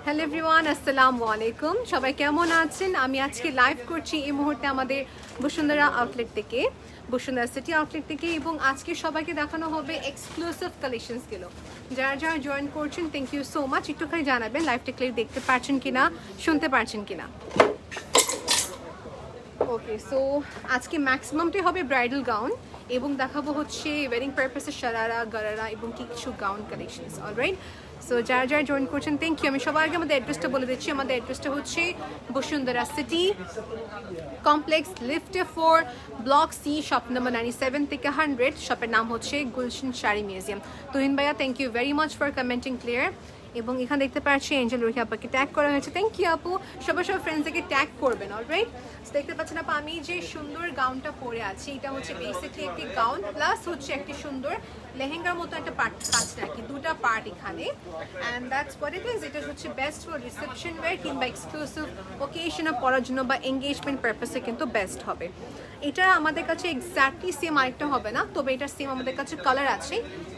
Hello everyone, আসসালামু আলাইকুম। সবাই কেমন আছেন? আমি আজকে লাইভ করছি এই মুহূর্তে আমাদের বসুন্ধরা আউটলেট থেকে, বসুন্ধরা সিটি আউটলেট থেকে, এবং আজকে সবাইকে দেখানো হবে এক্সক্লুসিভ কালেকশনসগুলো। যারা যারা জয়েন করছেন, থ্যাংক ইউ সো মাচ। একটুখানি জানাবেন লাইভটা ক্লিয়ার দেখতে পাচ্ছেন কিনা, শুনতে পাচ্ছেন কিনা। ওকে, সো আজকে ম্যাক্সিমামটাই হবে ব্রাইডাল গাউন, এবং দেখাবো হচ্ছে ওয়েডিং পারপাসের শারারা, গারারা এবং কিছু গাউন কালেকশনস। অলরাইট, সো যারা যারা জয়েন করছেন থ্যাংক ইউ। আমি সবার আগে আমাদের অ্যাড্রেসটা বলে দিচ্ছি। আমাদের অ্যাড্রেসটা হচ্ছে বসুন্ধরা সিটি কমপ্লেক্স, লিফটে 4, ব্লক সি, শপ নাম্বার 97 থেকে 100। শপের নাম হচ্ছে গুলশন শাড়ি মিউজিয়াম। তুহিন ভাইয়া, thank you very much for commenting clear. এবং এখানে দেখতে পাচ্ছি এঞ্জেল রুহি আপাকে ট্যাগ করা হয়েছে, থ্যাংক ইউ আপু। সবার সব ফ্রেন্ডসকে ট্যাগ করবেন। অলরাইট, দেখতে পাচ্ছেন আপু, আমি যে সুন্দর গাউনটা পরে আছি এটা হচ্ছে বেসিকলি একটি গাউন প্লাস হচ্ছে একটি সুন্দর লেহেঙ্গার মতো একটা পার্ট আছে নাকি, দুটা পার্ট এখানে। And that's what it is. এটা হচ্ছে বেস্ট ফর রিসেপশন ওয়্যার কিংবা এক্সক্লুসিভ ওকেশনে পরার জন্য বা এঙ্গেজমেন্ট পারপাসে কিন্তু বেস্ট হবে। এটা আমাদের কাছে এক্স্যাক্টলি সেম আরেকটা হবে না, তবে এটা সেম আমাদের কাছে কালার আছে,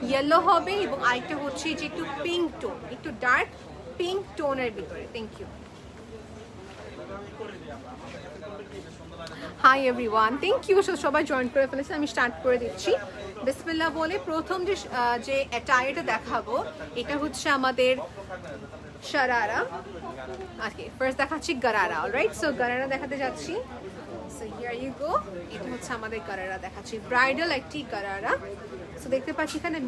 ইয়েলো হবে, এবং আরেকটা হচ্ছে যে একটু পিঙ্ক টোন, একটু ডার্ক পিঙ্ক টোনের ভিতরে। Thank you. Hi everyone, thank you. সবাই জয়েন করে ফেলেছে, আমি স্টার্ট করে দিচ্ছি বিসমিল্লাহ বলে। প্রথম যে অ্যাটায়ারটা দেখাবো এটা হচ্ছে আমাদের শারারা। ওকে, ফার্স্ট দেখাচ্ছি গারারা। অলরাইট, সো গারারা দেখাতে যাচ্ছি। So here you go. এটা হচ্ছে আমাদের গারারা দেখাচ্ছি, ব্রাইডাল একটি গারারা। সো দেখতে পাচ্ছি এখানে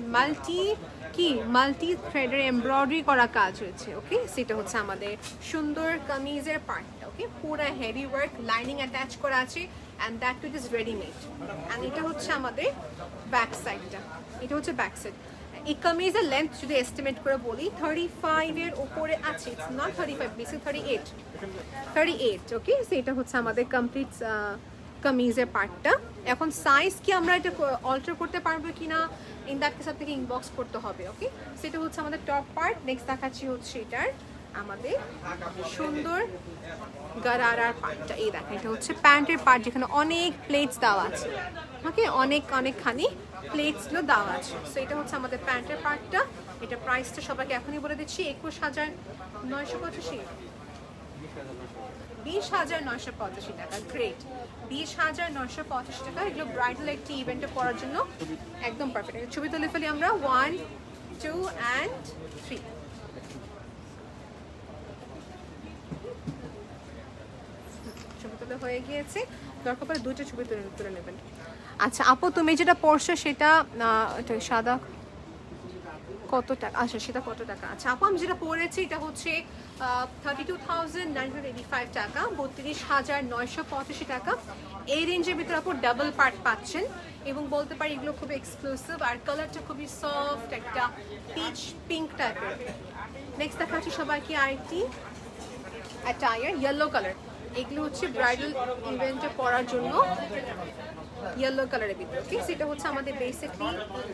মাল্টি থ্রেডের এমব্রয়ডারি করা কাজ হয়েছে। ওকে, সেটা হচ্ছে আমাদের সুন্দর কামিজের পার্টটা। ওকে, পুরো হেভি ওয়ার্ক, লাইনিং অ্যাটাচ করা আছে, and that it is readymade. And এটা হচ্ছে আমাদের ব্যাক সাইডটা, এটা হচ্ছে ব্যাক সাইড। এই কামিজের লেন্থ যদি এস্টিমেট করে বলি 35 এর উপরে আছে, ইটস নট 35, বেশি 38। ওকে, সো এটা হচ্ছে আমাদের কমপ্লিট কামিজের পার্টটা। এখন সাইজ কি আমরা এটা অল্টার করতে পারবো কিনা, ইন দ্যাট কেস আপনাকে ইনবক্স করতে হবে। ওকে, সেটা হচ্ছে আমাদের টপ পার্ট। নেক্সট দেখাচ্ছি হচ্ছে এটার আমাদের সুন্দর গারারার পার্টটা। এই দেখেন, এটা হচ্ছে প্যান্টের পার্ট, যেখানে অনেক প্লেটস দেওয়া আছে। ওকে, অনেকখানি প্লেটসগুলো দেওয়া আছে। সো এটা হচ্ছে আমাদের প্যান্টের পার্টটা। এটা প্রাইসটা সবাইকে এখনই বলে দিচ্ছি, 21,985, 20,985 টাকা। গ্রেট, 20,985 টাকা। এগুলো ব্রাইডাল একটি ইভেন্টে পরার জন্য একদম পারফেক্ট। ছবি তুলে ফেলি আমরা, 1, 2 and 3। ছবি তোলা হয়ে গিয়েছে, দরকার পড়ে দুইটা ছবি তুলে নেবেন। আচ্ছা আপু, তুমি যেটা পড়ছো সেটা সাদা কত টাকা? আচ্ছা, সেটা কত টাকা? আচ্ছা আপু, আমি যেটা পড়েছি এটা হচ্ছে 32,985 টাকা, 32,985 টাকা। এই রেঞ্জের ভিতরে আপু ডাবল পার্ট পাচ্ছেন, এবং বলতে পারি এগুলো খুবই এক্সক্লুসিভ, আর কালারটা খুবই সফট, একটা পিচ পিঙ্ক টাইপের। নেক্সট দেখাচ্ছি সবাইকে আরেকটি অ্যাটায়ার, ইয়েলো কালার। এগুলো হচ্ছে ব্রাইডাল ইভেন্টে পরার জন্য ইয়েলো কালারের ভিতরে। ঠিক, সেটা হচ্ছে আমাদের বেসিকলি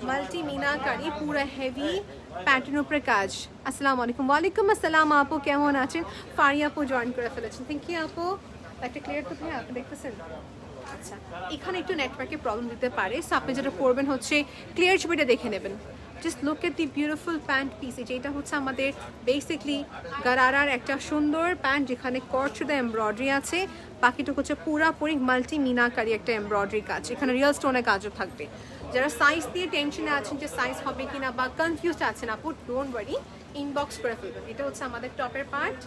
মাল্টি মিনাকারি, পুরো হেভি প্যাটার্ন উপরে কাজ। আসসালামু আলাইকুম। ওয়ালাইকুম আসসালাম আপু, কেমন আছেন? ফারি আপু জয়েন করে ফেলেছেন, থ্যাংক ইউ আপু। একটা ক্লিয়ার তো ভাই, আপনি দেখতেছেন? আচ্ছা, এখানে একটু নেটওয়ার্কের প্রবলেম দিতে পারে, সো আপনি যেটা করবেন হচ্ছে ক্লিয়ার ছবিটা দেখে নেবেন। Just look at the beautiful pant piece. যেটা হচ্ছে আমাদের বেসিকলি গারারার একটা সুন্দর প্যান্ট, যেখানে কর্চুদা এমব্রয়ডারি আছে, বাকিটুকু হচ্ছে পুরাপুরি মাল্টি মিনাকারি একটা এমব্রয়ডারি কাজ, এখানে রিয়েল স্টোনের কাজও থাকবে। যারা সাইজ দিয়ে টেনশনে আছেন যে সাইজ হবে কিনা বা কনফিউজড আছেন আপু, ডোন্ট ওয়ারি, ইনবক্স করে ফেলবেন। এটা হচ্ছে আমাদের টপের পার্ট।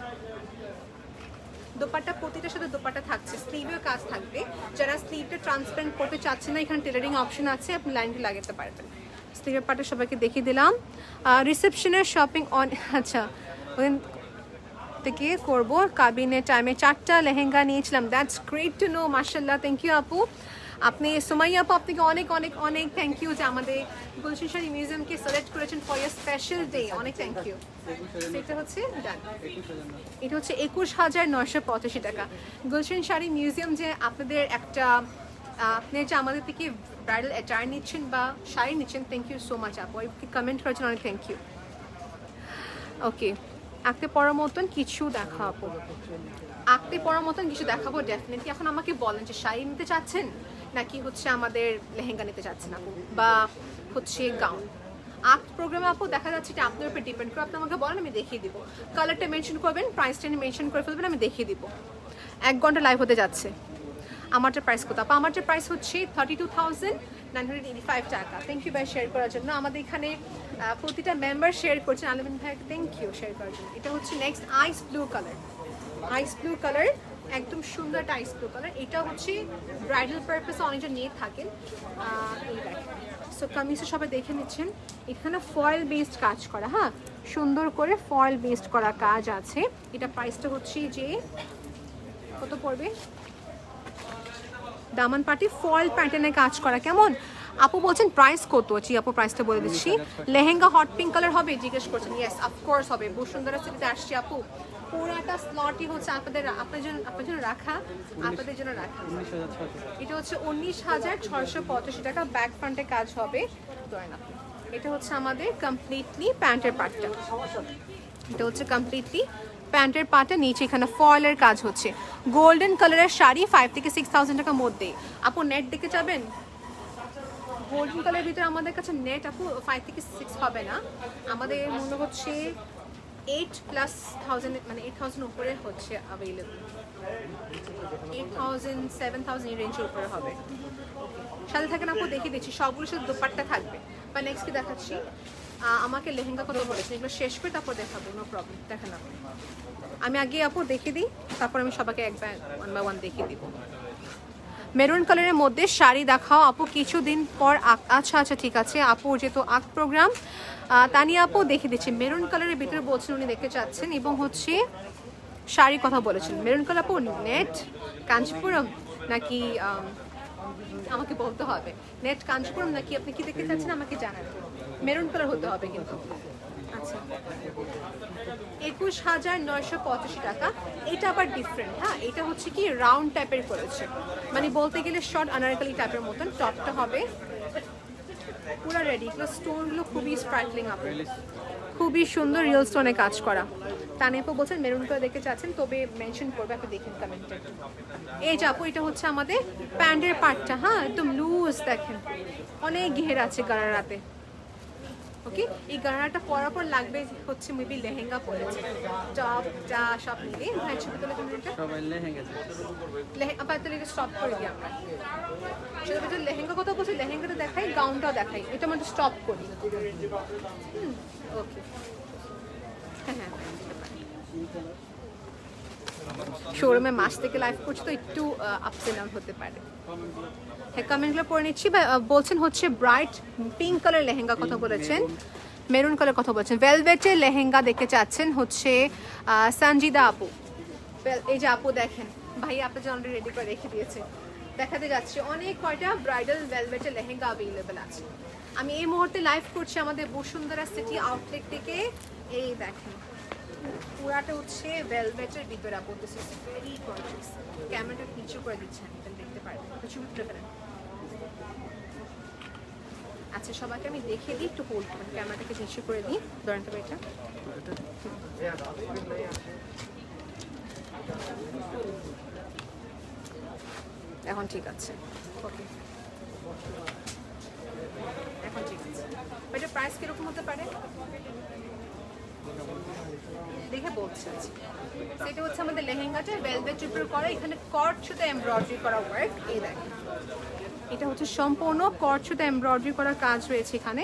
দোপাট্টা, প্রতিটার সাথে দোপাট্টা থাকছে, স্লিভেও কাজ থাকবে। যারা স্লিভটা ট্রান্সপারেন্ট করতে চাচ্ছেন না, এখানে টেলারিং অপশন আছে, আপনি লাইনটি লাগাতে পারবেন। স্লিভের পার্টটা সবাইকে দেখিয়ে দিলাম। রিসেপশনের শপিং আচ্ছা ওদিন থেকে করবো, কাবিনের টাইমে 4টা লেহেঙ্গা নিয়েছিলাম। দ্যাটস গ্রেট টু নো, মাশাল্লাহ, থ্যাংক ইউ আপু। আপনি সুমাইয়া আপু, আপনাকে অনেক অনেক অনেক থ্যাংক ইউ যে আমাদের গুলশন শাড়ি মিউজিয়ামকে সিলেক্ট করেছেন ফর ইয়ার স্পেশাল ডে, অনেক থ্যাংক ইউ। এটা হচ্ছে ডান, এটা হচ্ছে 21,985 টাকা। গুলশন শাড়ি মিউজিয়াম যে আপনাদের একটা, আপনি যে আমাদের থেকে ব্রাইডাল অ্যাটায়ার নিচ্ছেন বা শাড়ি নিচ্ছেন, থ্যাংক ইউ সো মাচ আপু। কমেন্ট করেছেন, অনেক থ্যাংক ইউ। ওকে, আঁকতে পড়ার মতন কিছু দেখাবো, ডেফিনেটলি। এখন আমাকে বলেন যে শাড়ি নিতে চাচ্ছেন নাকি হচ্ছে আমাদের লেহেঙ্গা নিতে চাচ্ছেন আপু, বা হচ্ছে গাউন। আর্ট প্রোগ্রামে আপু দেখা যাচ্ছে এটা আপনার উপর ডিপেন্ড করে, আপনি আমাকে বলেন আমি দেখিয়ে দিব, কালারটা মেনশন করবেন, প্রাইসটা মেনশন করে ফেলবেন, আমি দেখিয়ে দিব। 1 ঘন্টা লাইভ হতে যাচ্ছে। আমারটার প্রাইস কত আপু? আমারটার প্রাইস হচ্ছে 32,985 টাকা। থ্যাংক ইউ ভাই শেয়ার করার জন্য। আমাদের এখানে প্রতিটা মেম্বার শেয়ার করছেন, আলমিন ভাই থ্যাংক ইউ শেয়ার করার জন্য। এটা হচ্ছে নেক্সট আইস ব্লু কালার, আইস ব্লু কালার, একদম সুন্দর একটা আইস ব্লু কালার। এটা হচ্ছে ব্রাইডাল পারপাসে অনেকজন নিয়ে থাকেন। এই দেখেন, সো কামিজে সবাই দেখে নিচ্ছেন, এখানে ফয়েল বেসড কাজ করা, হ্যাঁ সুন্দর করে ফয়েল বেসড করা কাজ আছে। এটা প্রাইসটা হচ্ছে যে কত পড়বে, দামান পাটি ফয়েল প্যাটার্নে কাজ করা। কেমন আপু বলছেন প্রাইস কত? জি আপু প্রাইসটা বলে দিচ্ছি। লেহেঙ্গা হট পিঙ্ক কালার হবে জিজ্ঞেস করছেন, ইয়েস অফকোর্স হবে। বসুন্ধরা সিটিতে আসছি আপু, পুরাটা স্লটই হচ্ছে আপনাদের আপনার জন্য রাখা, আপনাদের জন্য রাখা। এটা হচ্ছে 19,685 টাকা, ব্যাক ফ্রন্টে কাজ হবে। এটা হচ্ছে আমাদের কমপ্লিটলি প্যান্টের পার্টটা, এটা হচ্ছে কমপ্লিটলি প্যান্টের পার্টটা, নিচে এখানে ফয়েলের কাজ হচ্ছে। গোল্ডেন কালারের শাড়ি 5 থেকে 6,000 টাকার মধ্যে। আপু নেট দেখে যাবেন, গোল্ডেন কালারের ভিতরে আমাদের কাছে নেট আপু 5 থেকে 6 হবে না, আমাদের মনে হচ্ছে 8,000 মানে 8,000 উপরে হচ্ছে অ্যাভেলেবল, 8,000 7,000 এই রেঞ্জের উপরে হবে। সাথে থাকেন আপু, দেখিয়ে দিচ্ছি সবগুলোর সাথে দোপাট্টা থাকবে। বা নেক্সট কি দেখাচ্ছি, আমাকে লেহেঙ্গা কত বলেছেন এগুলো শেষ করে তারপর দেখাবো, নো প্রবলেম। দেখেন আপু, আমি আগে আপু দেখিয়ে দিই, তারপর আমি সবাইকে একবার 1 by 1 দেখিয়ে দিব। মেরুন কালারের মধ্যে শাড়ি দেখাও আপু কিছুদিন পর। আচ্ছা আচ্ছা ঠিক আছে আপু, যেহেতু আর্ট প্রোগ্রাম তানিয়া আপু দেখিয়ে দিচ্ছি। মেরুন কালারের ভিতরে বলছেন উনি দেখতে চাচ্ছেন, এবং হচ্ছে শাড়ির কথা বলেছেন। মেরুন কালার আপু নেট কাঞ্চিপুরম নাকি আমাকে বলতে হবে, নেট কাঞ্চিপুরম নাকি আপনি কি দেখতে চাচ্ছেন আমাকে জানান। মেরুন কালার হতে হবে কিন্তু। আচ্ছা 21,985 টাকা। এটা আবার ডিফারেন্ট, হ্যাঁ এটা হচ্ছে কি রাউন্ড টাইপের করেছে, মানে বলতে গেলে শর্ট আনারকলি টাইপের মতন। টপটা হবে পুরো রেডি, এগুলো স্টোনগুলো খুবই স্প্রাইটলিং, আপনার খুবই সুন্দর রিয়েল স্টোনে কাজ করা। তানিয়াপু বলছেন মেরুন কালার দেখতে চাচ্ছেন, তবে মেনশন করবে, আপনি দেখেন কমেন্টে। এই যে আপু এটা হচ্ছে আমাদের প্যান্টের পার্টটা, হ্যাঁ একদম লুজ, দেখেন অনেক ঘের আছে গারারাতে। ওকে, এই গারাটা পরার পর লাগবে হচ্ছে মেবি লেহেঙ্গা পরেছে, টপ যা সব মিলে। ভাই ছবি তুলে দিন এটা, সবাই লেহেঙ্গা আবার তাহলে এটা স্টপ করে দিই আমরা। সেটা যদি লেহেঙ্গা কথা বলছি, লেহেঙ্গাটা দেখাই, গাউনটাও দেখাই, এটা আমরা স্টপ করি। ওকে হ্যাঁ হ্যাঁ, শোরুমে মাস থেকে লাইভ করছি তো একটু আপস এন্ড ডাউন হতে পারে। হ্যাঁ কমেন্টগুলো পড়ে নিচ্ছি। বলছেন হচ্ছে ব্রাইট পিঙ্ক কালার লেহেঙ্গা কথা বলেছেন, মেরুন কালার কথা বলছেন, ভেলভেটের লেহেঙ্গা দেখতে চাচ্ছেন হচ্ছে সঞ্জিদা আপু। এই যে আপু দেখেন, ভাই আপনার জন্য অলরেডি রেডি করে রেখে দিয়েছে, দেখাতে যাচ্ছে অনেক কয়টা ব্রাইডাল ভেলভেটের লেহেঙ্গা অ্যাভেলেবেল আছে। আমি এই মুহূর্তে লাইভ করছি আমাদের বসুন্ধরা সিটি আউটলেট থেকে। এই দেখেন পুরাটা হচ্ছে ভেলভেটের ভিতরে আপু, দিস ইজ ভেরি গর্জিয়াস। ক্যামেরাটা নিচু করে দিচ্ছেন, এটা দেখতে পারবেন, কিছু উঠতে পারেন। আচ্ছা সবাইকে আমি দেখিয়ে দিই, একটু হোল্ড করুন, ক্যামেরাটাকে নিচু করে দিই, ধরেন তো এটা। এখন ঠিক আছে, ওকে এখন ঠিক আছে। এটা প্রাইস কিরকম হতে পারে দেখে বলছি। সেটা হচ্ছে আমাদের লেহেঙ্গাটা ভেলভেট উপর করা, এখানে কট সুতা এমব্রয়ডারি করা ওয়ার্ক। এই দেখেন এটা হচ্ছে সম্পূর্ণ কট সুতা এমব্রয়ডারি করা কাজ রয়েছে এখানে।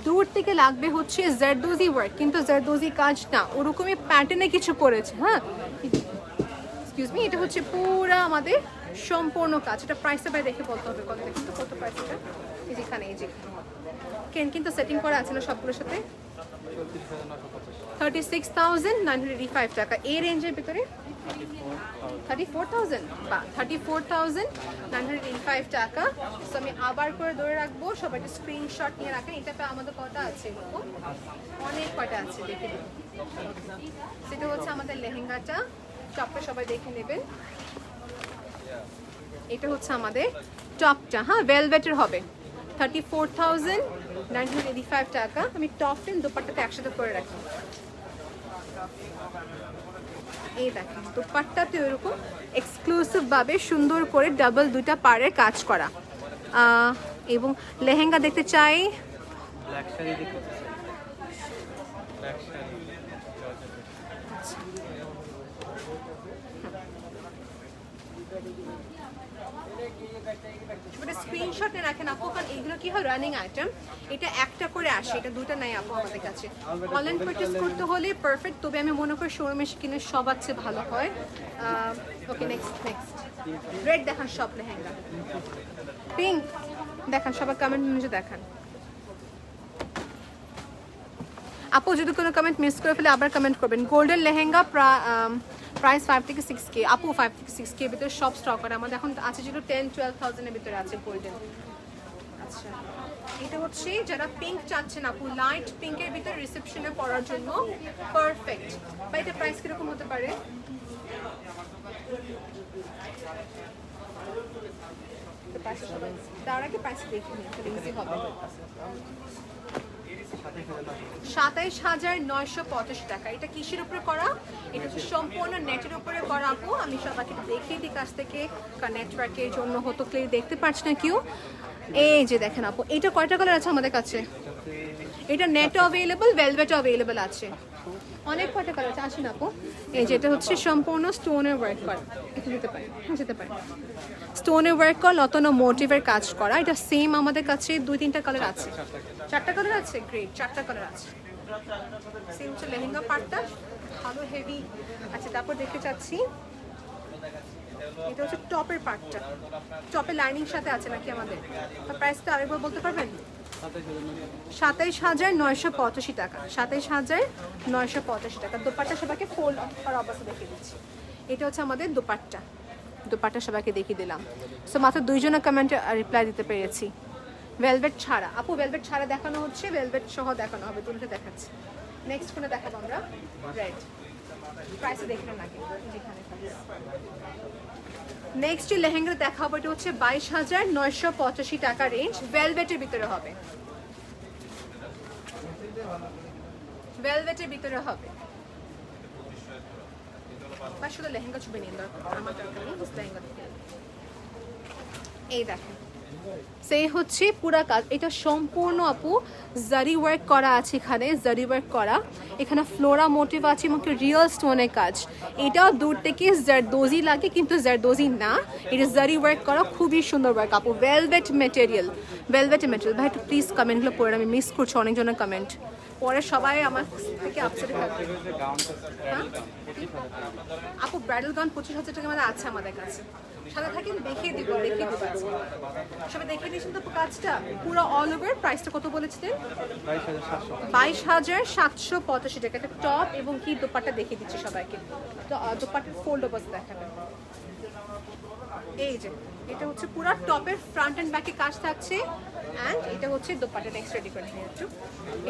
দূর থেকে লাগবে হচ্ছে জারদোজি ওয়ার্ক, কিন্তু জারদোজি কাজ না, ওরকমই প্যাটার্নে কিছু করেছে। হ্যাঁ এক্সকিউজ মি, এটা হচ্ছে পুরো আমাদের সম্পূর্ণ কাজ। এটা প্রাইসটা ভাই দেখে বলতে হবে কত, দেখুন তো কত প্রাইস এটা। এই যেখানে এই যে কেন কিন্তু সেটিং করা আছে না সবগুলোর সাথে। 36,985 টাকা, এই রেঞ্জের ভিতরে 34,000 বা 34,985 টাকা। সো আমি আবার করে ধরে রাখবো, সবাই একটা স্ক্রিনশট নিয়ে রাখেন। এটা আমাদের কটা আছে, অনেক কটা আছে দেখে দিন। সেটা হচ্ছে আমাদের লেহেঙ্গাটা, টপটা সবাই দেখে নেবেন। এটা হচ্ছে আমাদের টপটা, হ্যাঁ ভেলভেটের হবে, 34,985 টাকা। আমি টপ টেন দোপাট্টাতে একসাথে করে রাখি। এই দেখেন দোপাট্টাতে ওইরকম এক্সক্লুসিভ ভাবে সুন্দর করে ডাবল দুইটা পাড়ের কাজ করা। এবং লেহেঙ্গা দেখতে চাই ব্ল্যাক শাড়ি দেখতেছি, ব্ল্যাক শাড়ি স্ক্রিনশট নিয়ে রাখেন আপু, কারণ এইগুলো কি হয় রানিং আইটেম, এটা একটা করে আসে, এটা দুটো নাই আপু আমাদের কাছে। অনলাইন পারচেস করতে হলে পারফেক্ট, তবে আমি মনে করি শোরুমে কিনে সবার চেয়ে ভালো হয়। ওকে নেক্সট রেড দেখান সব লেহেঙ্গা, পিঙ্ক দেখান, সবার কমেন্ট নিচে দেখান। আপু যদি কোনো কমেন্ট মিস করে ফেলে আবার কমেন্ট করবেন। গোল্ডেন লেহেঙ্গা প্রাইস 5 থেকে 6K আপু, 5 থেকে 6K এর ভিতরে সব স্টক করে আমাদের এখন আছে, যেটা 10-12,000 এর ভিতরে আছে গোল্ডেন। আচ্ছা এটা হচ্ছে যারা পিঙ্ক চাচ্ছেন আপু, লাইট পিঙ্কের ভিতরে রিসেপশনে পরার জন্য পারফেক্ট। বা এটা প্রাইস কিরকম হতে পারে? তার আগে প্রাইস দেখে নিন, ইজি হবে। 27,985 টাকা। এটা কিসের উপরে করা? এটা হচ্ছে সম্পূর্ণ নেটের উপরে করা আপু। আমি সবাইকে দেখিয়ে দিই কাছ থেকে, কারণ নেটওয়ার্কের জন্য হতো ক্লিয়ার দেখতে পাচ্ছি না কেউ। এই যে দেখেন আপু, এটা কয়টা কালার আছে আমাদের কাছে? এটা নেট অ্যাভেলেবল, ভেলভেট অ্যাভেলেবল আছে, অনেক কয়টা কালার আছে। আসেন আপু, এই যে এটা হচ্ছে সম্পূর্ণ স্টোনের ওয়ার্ক করা, এটা যেতে পারে, যেতে পারে স্টোনের ওয়ার্ক করা, লতানো মোটিভের কাজ করা। এটা সেম আমাদের কাছে 2-3টা কালার আছে, 4টা কালার আছে, গ্রেট 4টা কালার আছে। সেম হচ্ছে লেহেঙ্গা পার্টটা ভালো হেভি। আচ্ছা তারপর দেখতে চাচ্ছি এটা হচ্ছে টপের পার্টটা, টপের লাইনিং সাথে আছে নাকি আমাদের? প্রাইসটা আরেকবার বলতে পারবেন? 27,985 টাকা, 27,985 টাকা। দোপাট্টা সবাইকে ফোল্ড করা অবস্থা দেখিয়ে দিচ্ছি। এটা হচ্ছে আমাদের দোপাট্টা সবাইকে দেখিয়ে দিলাম। সো মাত্র 2 জনের কমেন্টে রিপ্লাই দিতে পেরেছি। ভেলভেট ছাড়া আপু, ভেলভেট ছাড়া দেখানো হচ্ছে, ভেলভেট সহ দেখানো হবে, দুটোতে দেখাচ্ছি। নেক্সট কোনে দেখাবো আমরা? রাইট, প্রাইসে দেখলাম আগে যেখানে। নেক্সট যে লেহেঙ্গা দেখাবো এটা হচ্ছে 22,985 টাকা রেঞ্জ, ভেলভেটের ভিতরে হবে, ভেলভেটের ভিতরে হবে। বা শুধু লেহেঙ্গা ছবি নিন, আমার দরকার নেই, লেহেঙ্গা থেকে। এই দেখেন সেই হচ্ছে পুরা কাজ, এটা সম্পূর্ণ আপু জারি ওয়ার্ক করা আছে, এখানে জারি ওয়ার্ক করা, এখানে ফ্লোরা মোটিভ আছে এবং রিয়েল স্টোনের কাজ। এটাও দূর থেকে জারদোজি লাগে কিন্তু জারদোজি না, এটা জারি ওয়ার্ক করা, খুবই সুন্দর ওয়ার্ক আপু। ভেলভেট মেটেরিয়াল ভাই একটু প্লিজ কমেন্টগুলো পড়ে, আমি মিস করছি অনেকজনের কমেন্ট পরে, সবাই আমার থেকে আপসেট থাকবে। আপু ব্রাইডাল গাউন 25,000 টাকা আমাদের আছে আমাদের কাছে, সাথে থাকেন দেখিয়ে দিব সবাই দেখিয়ে দিয়েছেন তো কাজটা পুরো অল ওভার। প্রাইসটা কত বলেছিলেন? 22,785 টাকা। একটা টপ এবং কি দোপাট্টা দেখিয়ে দিচ্ছি সবাইকে, তো দোপাট্টার ফোল্ড অবস্থা দেখাবেন। এই যে এটা হচ্ছে পুরো টপের ফ্রন্ট এন্ড ব্যাকে কাজ থাকছে, অ্যান্ড এটা হচ্ছে দোপাট্টা। নেক্সট রেডি করে নিয়ে একটু,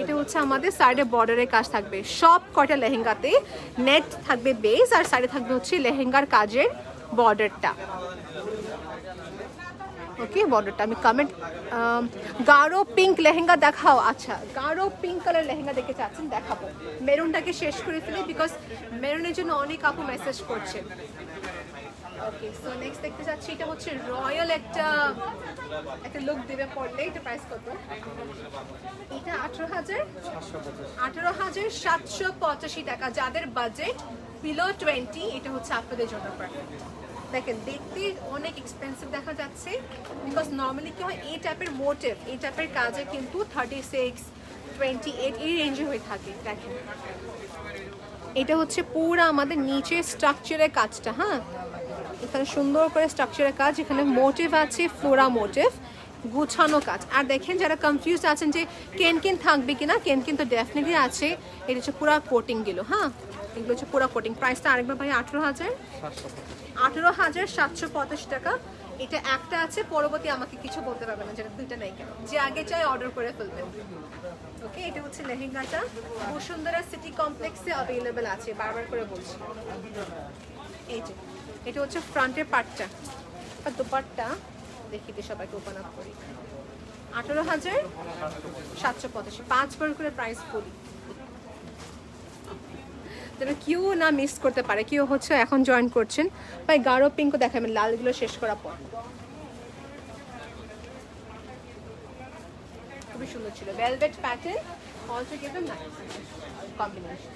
এটা হচ্ছে আমাদের সাইডে বর্ডারের কাজ থাকবে, সব কয়টা লেহেঙ্গাতে নেট থাকবে বেস, আর সাইডে থাকবে হচ্ছে লেহেঙ্গার কাজের বর্ডারটা। ওকে বর্ডারটা আমি কমেন্ট। গাঢ় পিঙ্ক লেহেঙ্গা দেখাও। আচ্ছা গাঢ় পিঙ্ক কালার লেহেঙ্গা দেখে চাচ্ছেন, দেখাবো। মেরুনটাকে শেষ করে ফেলি, বিকজ মেরুনের জন্য অনেক আপু মেসেজ করছে। ওকে সো নেক্সট দেখতে চাচ্ছি, এটা হচ্ছে রয়্যাল একটা লুক দেবে পড়লে। এটা প্রাইস কত? এটা 18,785 টাকা। যাদের বাজেট বিলো 20, এটা হচ্ছে আপনাদের জন্য পারফেক্ট। দেখেন দেখতে অনেক এক্সপেন্সিভ দেখা যাচ্ছে, বিকজ নর্মালি কি হয়, এই টাইপের মোটিভ, এই টাইপের কাজে কিন্তু 36, 28 এই রেঞ্জে হয়ে থাকে। দেখেন এটা হচ্ছে পুরো আমাদের নিচে স্ট্রাকচারের কাজটা, হ্যাঁ এখানে সুন্দর করে স্ট্রাকচারের কাজ, এখানে মোটিভ আছে, ফ্লোরা মোটিভ, গুছানো কাজ। আর দেখেন যারা কনফিউজ আছেন যে কেন থাকবে কিনা, কেন তো ডেফিনেটলি আছে। এটা হচ্ছে পুরো কোটিং গুলো, হ্যাঁ এগুলো হচ্ছে পুরো কোটিং। প্রাইসটা আরেকবার ভাই 18,785 টাকা। এটা একটা আছে, পরবর্তী আমাকে কিছু বলতে পারবে না, যেটা দুইটা নেই কেন, যে আগে চাই অর্ডার করে ফেলবেন। ওকে এটা হচ্ছে লেহেঙ্গাটা, বসুন্ধরা সিটি কমপ্লেক্সে অ্যাভেলেবেল আছে, বারবার করে বলছি। এই যে এটা হচ্ছে ফ্রন্টের পার্টটা, আর দোপাট্টা দেখিয়ে দিই সবাইকে, ওপেন আপ করি। 18,785, 5 বার করে প্রাইস বলি, যেন কেউ না মিস করতে পারে। কেউ হচ্ছে এখন জয়েন করছেন, ভাই গাঢ় পিঙ্কও দেখাবেন, লালগুলো শেষ করার পর। খুবই সুন্দর ছিল, velvet pattern, all together nice combination.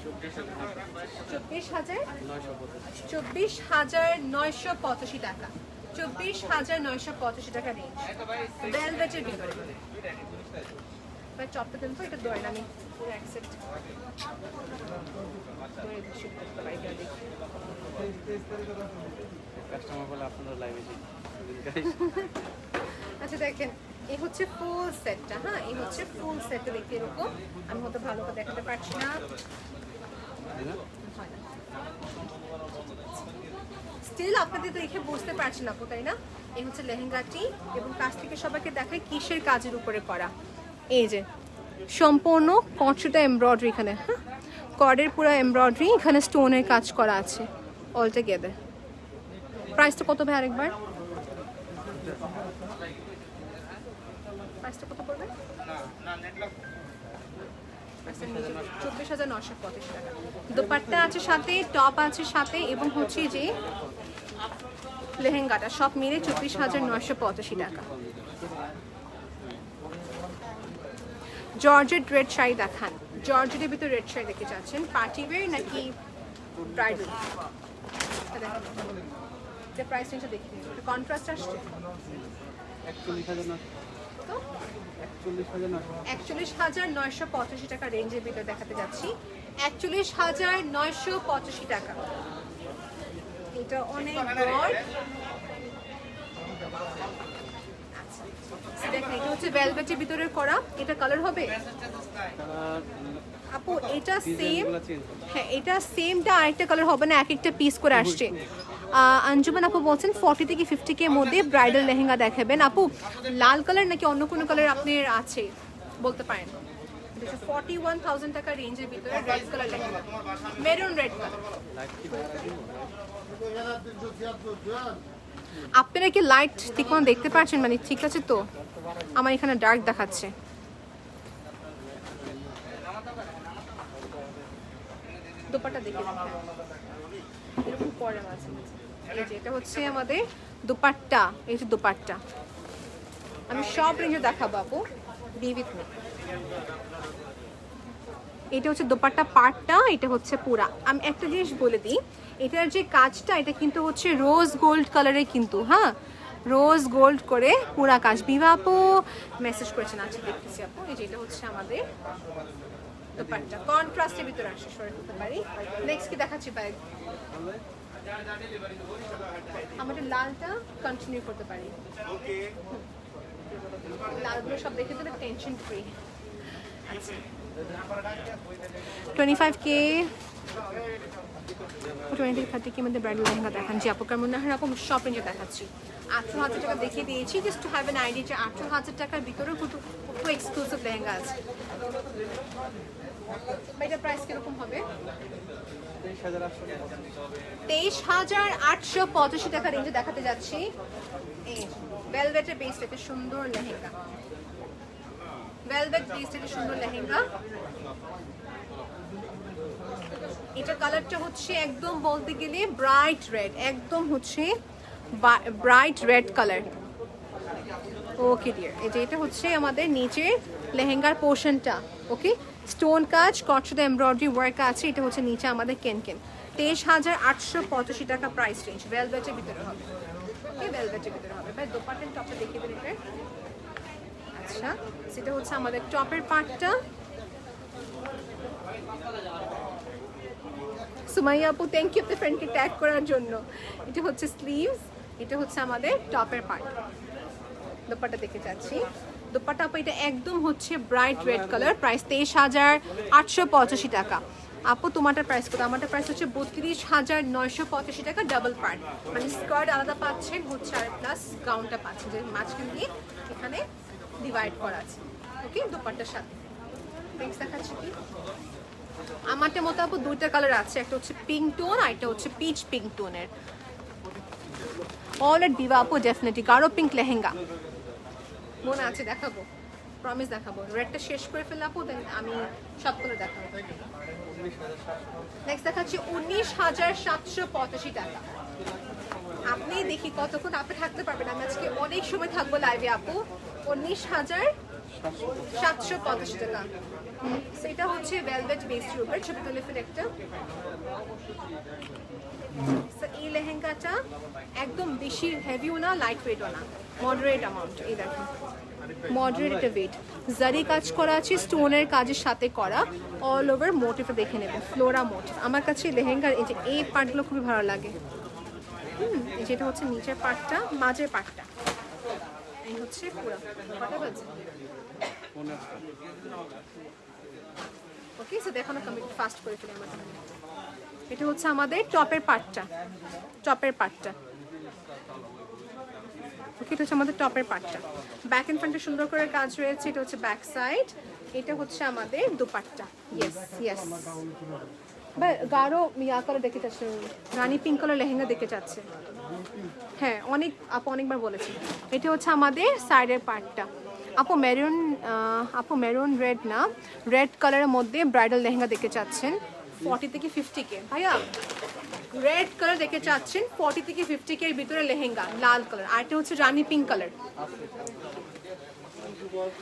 24,985 টাকা, 24,985 টাকা রেঞ্জ, ভেলভেটের ভিতরে। চপটা দেন তো, এটা দোয় না, আমি পুরো অ্যাকসেপ্ট কাস্টমার বলে আপনারা লাইভে আচ্ছা দেখেন, এই হচ্ছে ফুল সেটটা। হ্যাঁ, এই হচ্ছে ফুল সেটটা, দেখতে এরকম। আমি হয়তো ভালো করে দেখাতে পারছি না, স্টিল আপনাদের তো দেখে বুঝতে পারছেন আপু, তাই না? এই হচ্ছে লেহেঙ্গাটি, এবং কাছ থেকে সবাইকে দেখায় কিসের কাজের উপরে করা। এই যে সম্পূর্ণ কটসুটা এমব্রয়ডারি, এখানে হ্যাঁ কর্ডের পুরো এমব্রয়ডারি, এখানে স্টোনের কাজ করা আছে অল টুগেদার। প্রাইসটা কত ভাই আরেকবার? প্রাইসটা কত পড়বে? 24,985 টাকা। দোপাট্টা আছে সাথে, টপ আছে সাথে, এবং হচ্ছে যে লেহেঙ্গাটা সব মিলে 24,985 টাকা। জর্জেট রেড শাড়ি দেখান, জর্জেটের ভিতরে রেড শাড়ি দেখতে চাচ্ছেন, পার্টি ওয়্যার নাকি ব্রাইডাল? এটা প্রাইস রেঞ্জটা দেখে নিন, কন্ট্রাস্ট আসছে। 41,985 টাকা রেঞ্জের ভিতরে দেখাতে যাচ্ছি, 41,985 টাকা। এটা অনেক ব্রড। দেখেন, এটা হচ্ছে ভেলভেটের ভিতরে করা, এটা কালার হবে আপু, এটা সেম। হ্যাঁ, এটা সেমটা আরেকটা কালার হবে না, এক একটা পিস করে আসছে। আঞ্জুমান আপু বলছেন 40 থেকে 50K মধ্যে ব্রাইডাল লেহেঙ্গা দেখাবেন। আপু লাল কালার নাকি অন্য কোনো কালার আপনার আছে বলতে পারেন? 41,000 টাকা রেঞ্জের ভিতরে red colour lehenga, maroon red colour. আপনারা কি লাইট ঠিক মতো দেখতে পাচ্ছেন? মানে ঠিক আছে তো? আমার এখানে ডার্ক দেখাচ্ছে। দোপাট্টা দেখে এরকম পরে আছে। এই যে এটা হচ্ছে আমাদের দোপাট্টা, এই যে দোপাট্টা আমি সব রেঞ্জে দেখাবো আপু, বি উইথ মি। এটা হচ্ছে দোপাট্টা পার্টটা, এটা হচ্ছে পুরা। আমি একটা জিনিস বলে দিই, এটার যে কাজটা, এটা কিন্তু হচ্ছে রোজ গোল্ড কালারের কিন্তু, হ্যাঁ রোজ গোল্ড করে পুরা কাজ। বিভা আপু মেসেজ করেছেন, আচ্ছা দেখতেছি আপু। এই যে এটা হচ্ছে আমাদের দোপাট্টা, কন্ট্রাস্টের ভিতরে আসে, সরে করতে পারি। নেক্সট কি দেখাচ্ছি ভাই? আমাদের লালটা কন্টিনিউ করতে পারি, লালগুলো সব দেখে দিলে টেনশন ফ্রি। আচ্ছা 25K 20-30K মধ্যে ব্রাইডাল লেহেঙ্গা দেখান। জি আপু, কেমন না রকম সব রেঞ্জে দেখাচ্ছি। 18,000 টাকা দেখিয়ে দিয়েছি, just to have an idea যে 18,000 টাকার ভিতরেও কিন্তু খুব এক্সক্লুসিভ লেহেঙ্গা আছে। এটার প্রাইস কিরকম হবে? 23,885 টাকা রেঞ্জে দেখাতে যাচ্ছি। এই ভেলভেটের বেস থেকে সুন্দর লেহেঙ্গা, ভেলভেট বেস থেকে সুন্দর লেহেঙ্গা। এটা কালারটা হচ্ছে একদম বলতে গেলে ব্রাইট রেড, একদম হচ্ছে bright red colour. Okay dear, এটা হচ্ছে আমাদের নিচে লেহেঙ্গার পোর্শনটা। ওকে, স্টোন কাজ, কটসুদা এমব্রয়ডারি ওয়ার্ক আছে। এটা হচ্ছে নিচে আমাদের কেনকেন। 23,885 টাকা প্রাইস রেঞ্জ, ভেলভেটের ভিতরে হবে। ওকে, ভেলভেটের ভিতরে হবে। ভাই দোপাট্টার টপটা দেখিয়ে দেন এটা। আচ্ছা, সেটা হচ্ছে আমাদের টপের পার্টটা। সুমাইয়া আপু থ্যাংক ইউ আপনার ফ্রেন্ডকে ট্যাগ করার জন্য। এটা হচ্ছে স্লিভস, এটা হচ্ছে আমাদের টপের পার্ট। দোপাট্টা দেখে যাচ্ছি, দোপাট্টা আপু এটা একদম হচ্ছে ব্রাইট রেড কালার। প্রাইস 23,885 টাকা। আপু তোমারটার প্রাইস কত? আমারটার প্রাইস হচ্ছে 32,985 টাকা, ডাবল পার্ট, মানে স্কার্ট আলাদা পাচ্ছেন হচ্ছে, আর প্লাস গাউনটা পাচ্ছেন, যে মাঝখান দিয়ে এখানে ডিভাইড করা আছে। ওকে, দোপাট্টার সাথে নেক্সট দেখাচ্ছি কি আমারটা মতো আপু দুইটা কালার আছে, একটা হচ্ছে পিঙ্ক টোন আর একটা হচ্ছে পিচ পিঙ্ক টোনের। অল এট দিবা আপু, ডেফিনেটলি গাঢ় পিঙ্ক লেহেঙ্গা মনে আছে, দেখাবো, প্রমিস দেখাবো। রেডটা শেষ করে ফেললে আপু, দেন আমি সবগুলো দেখাবো। নেক্সট দেখাচ্ছি 19,785 টাকা। আপনি দেখি কতক্ষণ আপনি থাকতে পারবেন, আমি আজকে অনেক সময় থাকবো লাইভে আপু। 19,785 785 টাকা। সেটা হচ্ছে ভেলভেট বেসের উপর, ছবি তুলে ফেলে একটা। So, এই লেহেঙ্গাটা একদম বেশি হেভিও না, লাইট ওয়েটও না, মডারেট অ্যামাউন্ট। এই দেখুন, মডারেট একটা ওয়েট, জারি কাজ করা আছে, স্টোনের কাজের সাথে করা, অল ওভার মোটিভটা দেখে নেবেন, ফ্লোরা মোটিভ। আমার কাছে লেহেঙ্গার এই যে এই পার্টগুলো খুবই ভালো লাগে। যেটা হচ্ছে নিচের পার্টটা, মাঝের পার্টটা, এই হচ্ছে পুরো কটা বাজে। ওকে, সো দেখানো কমপ্লিট, ফাস্ট করে ফেলি আমাদের। এটা হচ্ছে আমাদের টপের পার্টটা, টপের পার্টটা। ওকে, এটা হচ্ছে আমাদের টপের পার্টটা, ব্যাক এন্ড ফ্রন্টে সুন্দর করে কাজ রয়েছে। এটা হচ্ছে ব্যাক সাইড, এটা হচ্ছে আমাদের দুপাট্টা। ইয়েস ইয়েস, বা গাঢ় ইয়া কালার দেখে যাচ্ছে, রানী পিঙ্ক কালার লেহেঙ্গা দেখে যাচ্ছে। হ্যাঁ, অনেক আপু অনেকবার বলেছি। এটা হচ্ছে আমাদের সাইডের পার্টটা। আপু মেরুন রেড না, রেড কালারের মধ্যে ব্রাইডাল লেহেঙ্গা দেখে চাচ্ছেন 40 থেকে 50K। ভাইয়া রেড কালার দেখে চাচ্ছেন 40 থেকে 50K এর ভিতরে লেহেঙ্গা, লাল কালার। আর এটা হচ্ছে রানী পিঙ্ক কালার।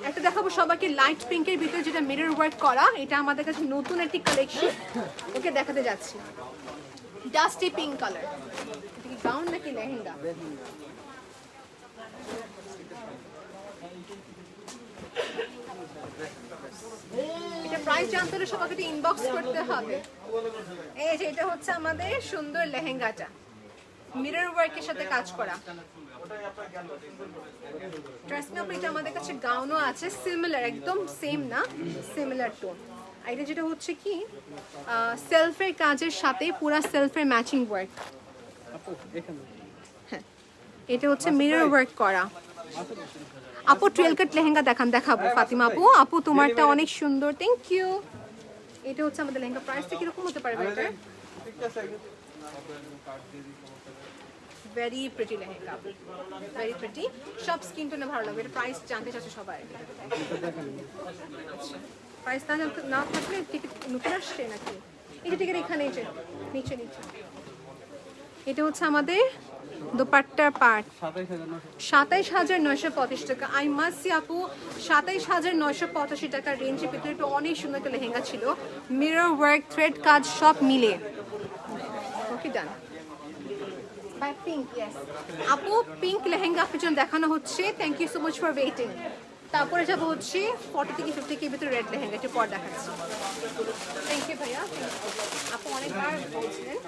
একটা দেখাবো সবাইকে লাইট পিঙ্কের ভিতরে, যেটা মিরর ওয়ার্ক করা। এটা আমাদের কাছে নতুন একটি কালেকশন, ওকে দেখাতে যাচ্ছি। ডাস্টি পিঙ্ক কালার, এটা কি গাউন নাকি লেহেঙ্গা? এটা প্রাইস জানতে হলে সবাইকে একটু ইনবক্স করতে হবে। এই যে এটা হচ্ছে আমাদের সুন্দর লেহেঙ্গাটা, মিরর ওয়ার্কের সাথে কাজ করা। ড্রেস না, এটা আমাদের কাছে গাউনও আছে, সিমিলার, একদম সেম না, সিমিলার টোন। আর এটা যেটা হচ্ছে কি সেলফের কাজের সাথে পুরা সেলফের ম্যাচিং ওয়ার্ক। হ্যাঁ, এটা হচ্ছে মিরর ওয়ার্ক করা। আপু 12 কাট লেহেঙ্গা দেখাবো ফাতিমা আপু। আপু তোমারটা অনেক সুন্দর, থ্যাংক ইউ। এটা হচ্ছে আমাদের লেহেঙ্গা, প্রাইসটা কিরকম হতে পারে এটা? Very pretty lehenga, very pretty, সব স্কিন টোনে ভালো লাগবে। এটা প্রাইস জানতে চাচ্ছে সবাই। প্রাইস না থাকলে টিকিট নতুন আসছে নাকি? এটা টিকিট এখানে, এই যে নিচে নিচে। এটা হচ্ছে আমাদের দোপাট্টার পার্ট, 27,985 টাকা। আই মাস্ট সি আপু, 27,985 টাকার রেঞ্জের ভিতরে একটু অনেক সুন্দর একটা লেহেঙ্গা ছিল, মিরর ওয়ার্ক, থ্রেড কাজ সব মিলে। Okay, done. Bye pink, yes আপু, পিঙ্ক লেহেঙ্গা আপনার জন্য দেখানো হচ্ছে, thank you so much for waiting. তারপরে যাবো হচ্ছে 40 থেকে 50K ভিতরে রেড লেহেঙ্গা, একটু পর দেখাচ্ছি। থ্যাংক ইউ ভাইয়া, আপু অনেকবার বলছিলেন।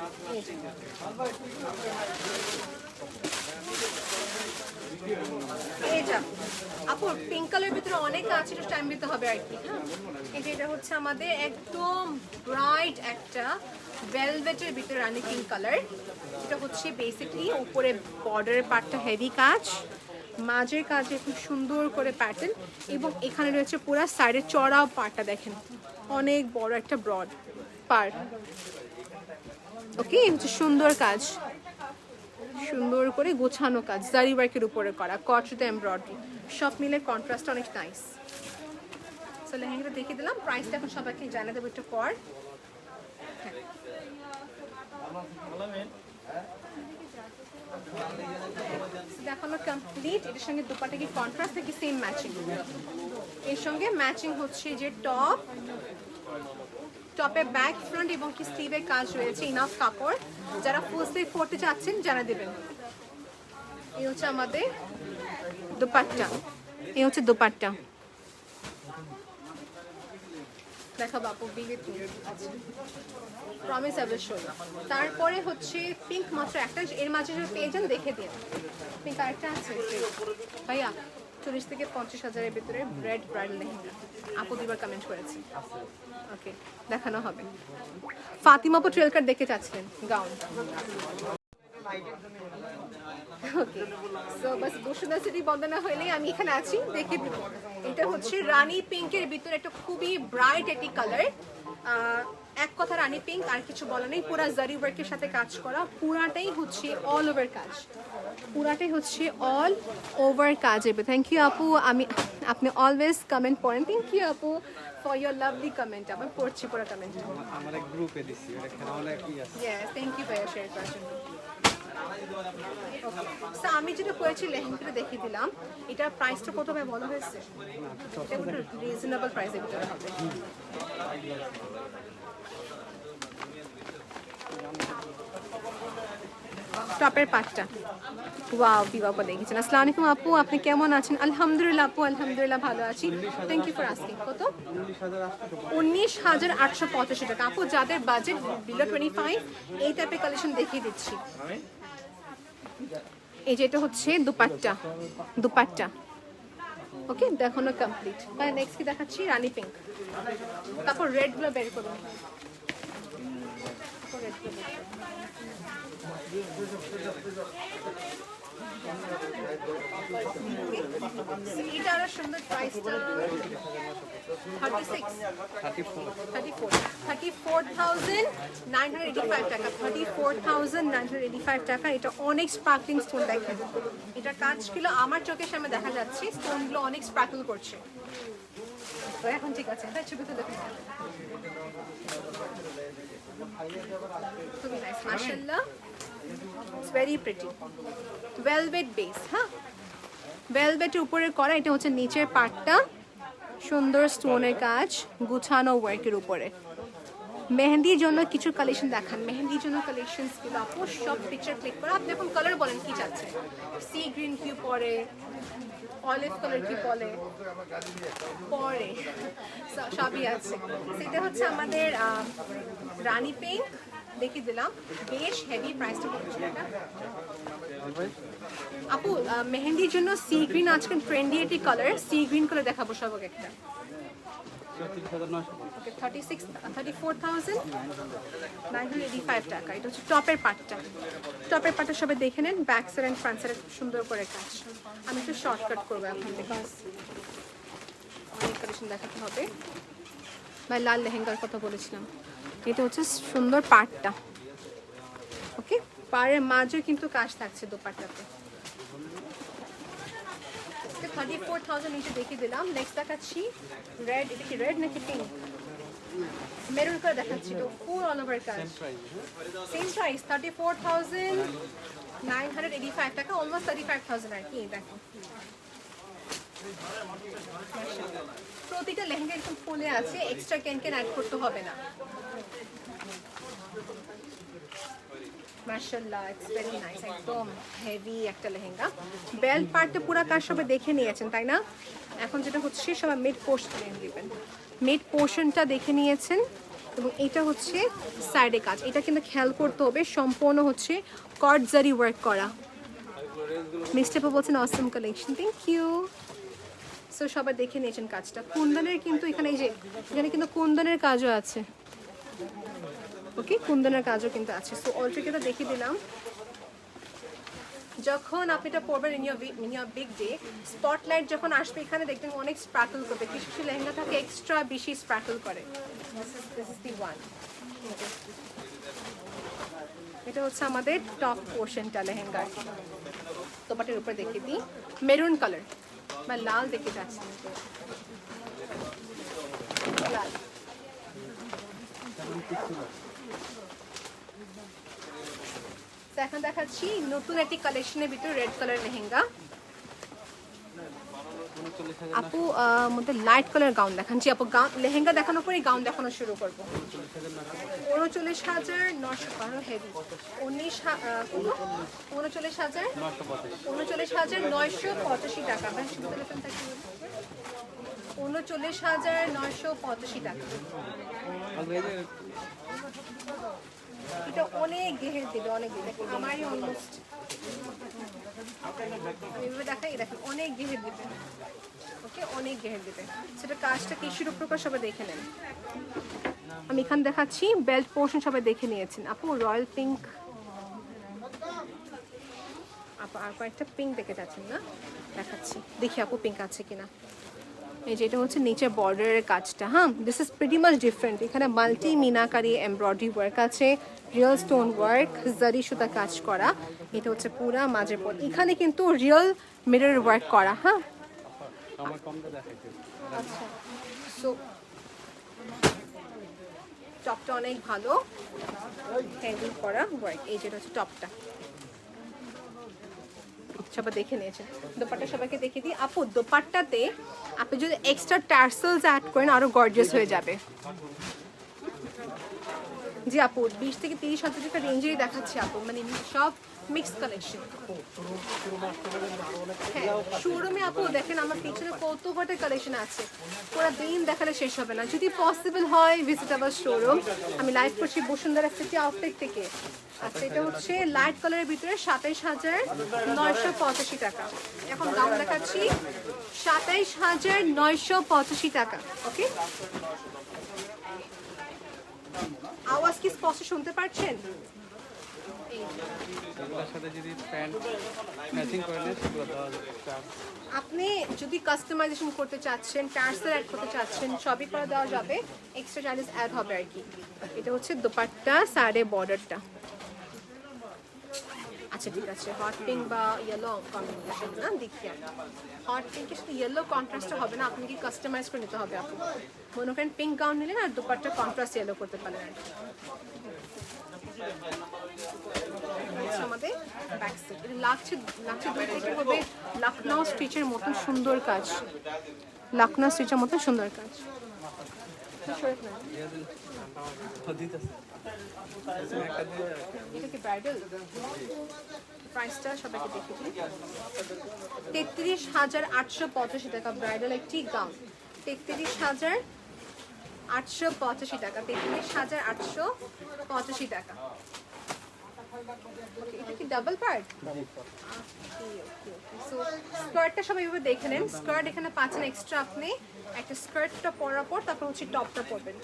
এই যা আপু, পিঙ্ক কালারের ভিতরে অনেক আছে, একটু টাইম দিতে হবে আর কি। হ্যাঁ, এই যে এটা হচ্ছে আমাদের একদম ব্রাইট একটা ভেলভেটের ভিতরে রানী পিঙ্ক কালার। এটা হচ্ছে বেসিকলি উপরে বর্ডারের পার্টটা হেভি কাজ, মাঝের কাজে খুব সুন্দর করে প্যাটার্ন, এবং এখানে রয়েছে পুরো সাইডে চড়াও পার্টটা দেখেন, অনেক বড় একটা ব্রড পার্ট। ওকে, হচ্ছে সুন্দর কাজ, সুন্দর করে গোছানো কাজ, জারি ওয়ার্কের উপরে করা, কটতে এমব্রয়ডারি, সব মিলে কন্ট্রাস্ট অনেক নাইস। সো লেহেঙ্গাটা দেখিয়ে দিলাম, প্রাইসটা এখন সবাইকে জানিয়ে দেবো একটু পর। দেখানো কমপ্লিট। এটার সঙ্গে দুপাটা কি কন্ট্রাস্ট নাকি সেম ম্যাচিং? এর সঙ্গে ম্যাচিং হচ্ছে যে টপ, টপে ব্যাক ফ্রন্ট এবং কি স্লিভের কাজ রয়েছে, ইনাফ কাপড়। যারা ফুল স্লিভ পরতে চাচ্ছেন জানা দেবেন। এই হচ্ছে আমাদের দুপাট্টা, এই হচ্ছে দুপাট্টা। দেখা বাপু বিগে প্রমিস অবশ্যই। তারপরে হচ্ছে পিঙ্ক মাত্র একটা, এর মাঝে যে পেয়ে যান দেখে দিন। পিঙ্ক আরেকটা আছে ভাইয়া, 40 থেকে 50,000-এর ভিতরে রেড ব্রাইডাল লেহেঙ্গা। আপু দুবার কমেন্ট করেছি, ওকে দেখানো হবে। ফাতিমা আপু 12 কাট দেখে চাচ্ছিলেন গাউন। ওকে, সো বাস বসুন্ধরা সিটি বন্দনা হইলেই আমি এখানে আছি, দেখে দিব। এটা হচ্ছে রানী পিঙ্কের ভিতরে একটা খুবই ব্রাইট একটি কালার। এক কথা রানী পিঙ্ক, আর কিছু বলা নেই। পুরা জারি ওয়ার্কের সাথে কাজ করা, পুরাটাই হচ্ছে অল ওভার কাজ, পুরাটাই হচ্ছে অল ওভার কাজ। থ্যাংক ইউ আপু, আপনি অলওয়েজ কমেন্ট পড়েন, থ্যাংক ইউ আপু ফর ইয়োর লাভলি কমেন্ট। আমি পড়ছি পুরো কমেন্ট, আমার এক গ্রুপে দিছি, এখানে অনেক ই আছে। ইয়েস, থ্যাংক ইউ ভাইয়া শেয়ার করার জন্য। So, আমি যেটা পরেছি লেহেঙ্গাটা দেখিয়ে দিলাম, এটার প্রাইসটা কত ভাই বলা হয়েছে? এটা একটু রিজনেবল প্রাইসের ভিতরে হবে। টপের পাটটা ওয়াও বিবাহ দেখেছেন। আসসালামু আলাইকুম আপু, আপনি কেমন আছেন? আলহামদুলিল্লাহ আপু, আলহামদুলিল্লাহ ভালো আছি। Thank you for asking. কত? 19,885 টাকা। আপু যাদের বাজেট বিলো 25 এই টাইপের কালেকশন দেখিয়ে দিচ্ছি। এই যে এটা হচ্ছে দুপাট্টা ওকে, দেখানো কমপ্লিট। নেক্সট কি দেখাচ্ছি? রানী পিঙ্ক, তারপর রেড গুলো বের করুন। এটা আরো সুন্দর। প্রাইসটা 34,985 টাকা। 34,985 টাকা। এটা অনেক স্পার্কলিং স্টোন দেখেন, এটা কাজগুলো আমার চোখের সামনে দেখা যাচ্ছে, স্টোনগুলো অনেক স্পার্কল করছে। তো এখন ঠিক আছে, তাই ছবিতে দেখুন। খুবই নাইস মাশাআল্লাহ, it's very pretty. Velvet base, হ্যাঁ ভেলভেটের উপরে করা। এটা হচ্ছে নিচের পার্টটা, সুন্দর স্টোনের কাজ, গুছানো ওয়ার্কের উপরে। মেহেন্দির জন্য কিছু কালেকশন দেখান। মেহেন্দির জন্য কালেকশনসগুলো আপু সব পিকচার ক্লিক করে আপনি এখন কালার বলেন কি চাচ্ছেন। সি গ্রিন কি পরে, অলিভ কালার কি পরে সবই আছে। সেটা হচ্ছে আমাদের রানী পিঙ্ক দেখিয়ে দিলাম, বেশ হেভি। প্রাইসটা পড়ছে এটা আপু মেহেন্দির জন্য সি গ্রিন আজকাল ট্রেন্ডি একটি কালার, সি গ্রিন কালার দেখাবো সবাইকে একটা। 34,985 টাকা। এটা হচ্ছে টপের পাটটা সবাই দেখে নেন। Back side and front side সুন্দর করে কাজ। আমি একটু শর্টকাট করবো এখন, বিকজ অনেক কালেকশন দেখাতে হবে। বা লাল লেহেঙ্গার কথা বলেছিলাম। এটা হচ্ছে সুন্দর পাটটা ওকে, পাড়ের মাঝেও কিন্তু কাজ থাকছে দোপাট্টাতে। 34,000 নিচে দেখিয়ে দিলাম। নেক্সট দেখাচ্ছি রেড। এটা কি রেড নাকি পিঙ্ক? মেরুন করে দেখাচ্ছি। তো ফুল অল ওভার কাজ, সেম প্রাইস 34,985 টাকা, অলমোস্ট 35,000 আর কি। দেখো প্রতিটা লেহেঙ্গা একদম ফুলে আছে, এক্সট্রা ক্যান অ্যাড করতে হবে না। মাশাআল্লাহ, ইটস ভেরি নাইস। একদম হেভি একটা লেহেঙ্গা। বেল্ট পার্টটা পুরো কাজ সবাই দেখে নিয়েছেন তাই না? এখন যেটা হচ্ছে সবাই মিড পোর্শন দিবেন। মিড পোর্শনটা দেখে নিয়েছেন এবং এটা হচ্ছে সাইডে কাজ। এটা কিন্তু খেয়াল করতে হবে, সম্পূর্ণ হচ্ছে কট জারি ওয়ার্ক করা। মিস্টেপও বলছেন অসম কালেকশন, থ্যাংক ইউ। সো সবাই দেখে নিয়েছেন কাজটা। কুন্দনের কিন্তু এখানে এই যে এখানে কিন্তু কুন্দনের কাজও আছে ওকে, কুন্দনের কাজও কিন্তু আছে। সো অলটোগেদার দেখিয়ে দিলাম। যখন আপনি এটা পরবেন in year big day, spotlight যখন আসবে এখানে দেখবেন অনেক স্পার্কল করবে। কিছু কিছু লেহেঙ্গা থাকে এক্সট্রা বেশি স্পার্কল করে। This is the one. এটা হচ্ছে আমাদের টপ পোর্শনটা লেহেঙ্গার। দোপাট্টার উপরে দেখিয়ে দিই মেরুন কালার বা লাল দেখে যাচ্ছে, লাল। এখন দেখাচ্ছি নতুন একটি কালেকশনের ভিতরে রেড কালার লেহেঙ্গা। আপু মধ্যে লাইট কালার গাউন দেখাচ্ছি। আপু গাউন লেহেঙ্গা দেখানোর পরে গাউন দেখানো শুরু করবো। 39,900 হেভি। 39,985 টাকা। 39,985 টাকা। এটা অনেক গেহের দিবে, অনেক দিবে। আমারই অলমোস্ট এইভাবে দেখাই, দেখেন অনেক গেহের দিবে ওকে, অনেক গেহের দিবে। সেটা কাজটা কিসের উপর সবাই দেখে নেন। আমি এখানে দেখাচ্ছি বেল্ট পোর্শন সবাই দেখে নিয়েছেন। আপু রয়্যাল পিঙ্ক, আপু আর কয়েকটা পিঙ্ক দেখে যাচ্ছেন না, দেখাচ্ছি দেখি আপু পিঙ্ক আছে কিনা। এই যেটা হচ্ছে নিচে বর্ডারের কাজটা, হ্যাঁ this is pretty much different. এখানে মাল্টি মিনাকারি এমব্রয়ডারি ওয়ার্ক আছে, রিয়েল স্টোন ওয়ার্ক, জারি সুতা কাজ করা। এটা হচ্ছে পুরা মাঝের পর, এখানে কিন্তু রিয়েল মিরর ওয়ার্ক করা। হ্যাঁ আচ্ছা, সো টপটা অনেক ভালো, হ্যান্ডেল করা ওয়ার্ক। এই যেটা হচ্ছে টপটা সবাই দেখে নিয়েছেন। দোপাট্টা সবাইকে দেখিয়ে দিই। আপু দোপাট্টাতে আপনি যদি এক্সট্রা টার্সেলস অ্যাড করেন আরো গর্জিয়াস হয়ে যাবে। জি আপু 20 থেকে 30,000 টাকা রেঞ্জেরই দেখাচ্ছি আপু, মানে সব মিক্স কালেকশন। হ্যাঁ শোরুমে আপু দেখেন আমার পিছনে কত কটা কালেকশন আছে, পুরো দিন দেখালে শেষ হবে না। যদি পসিবল হয় ভিজিট আওয়ার শোরুম। আমি লাইভ করছি বসুন্ধরা সিটি আউটলেট থেকে। আচ্ছা এটা হচ্ছে লাইট কালারের ভিতরে 27,985 টাকা। এখন দাম দেখাচ্ছি 27,985 টাকা। ওকে আওয়াজ কি স্পষ্ট শুনতে পাচ্ছেন? এগুলোর সাথে যদি প্যান্ট ম্যাচিং করে নেন সেগুলো দেওয়া যাবে। আপনি যদি কাস্টমাইজেশন করতে চাচ্ছেন, টার্সেল অ্যাড করতে চাচ্ছেন, সবই করে দেওয়া যাবে, এক্সট্রা চার্জেস অ্যাড হবে আর কি। এটা হচ্ছে দোপাট্টা সাড়ে বর্ডারটা। আচ্ছা ঠিক আছে, হট পিঙ্ক বা ইয়েলো কম্বিনেশন না দেখিয়ে। হট পিঙ্কের সাথে ইয়েলো কন্ট্রাস্টটা হবে না, আপনাকে কাস্টমাইজ করে নিতে হবে আপু। মনে করেন পিঙ্ক গাউন নিলেন আর দোপাট্টা কন্ট্রাস্ট ইয়েলো করতে পারেন আর কি। আমাদের ব্যাক সাইড এটা লাগছে দুই থেকে হবে লখনৌ স্টিচের মতো সুন্দর কাজ, লখনৌ স্টিচের মতো সুন্দর কাজ। এটা কি ব্রাইডাল? প্রাইসটা সবাইকে দেখে দিই। 33,885 টাকা ব্রাইডাল একটি গাউন। 33,885 টাকা। 33,885 টাকা। এটা কি ডাবল পার্ট? সো স্কার্টটা সবাই এভাবে দেখে নেন। স্কার্ট এখানে পাচ্ছেন এক্সট্রা, আপনি একটা স্কার্টটা পরার পর তারপর হচ্ছে টপটা পরবেন,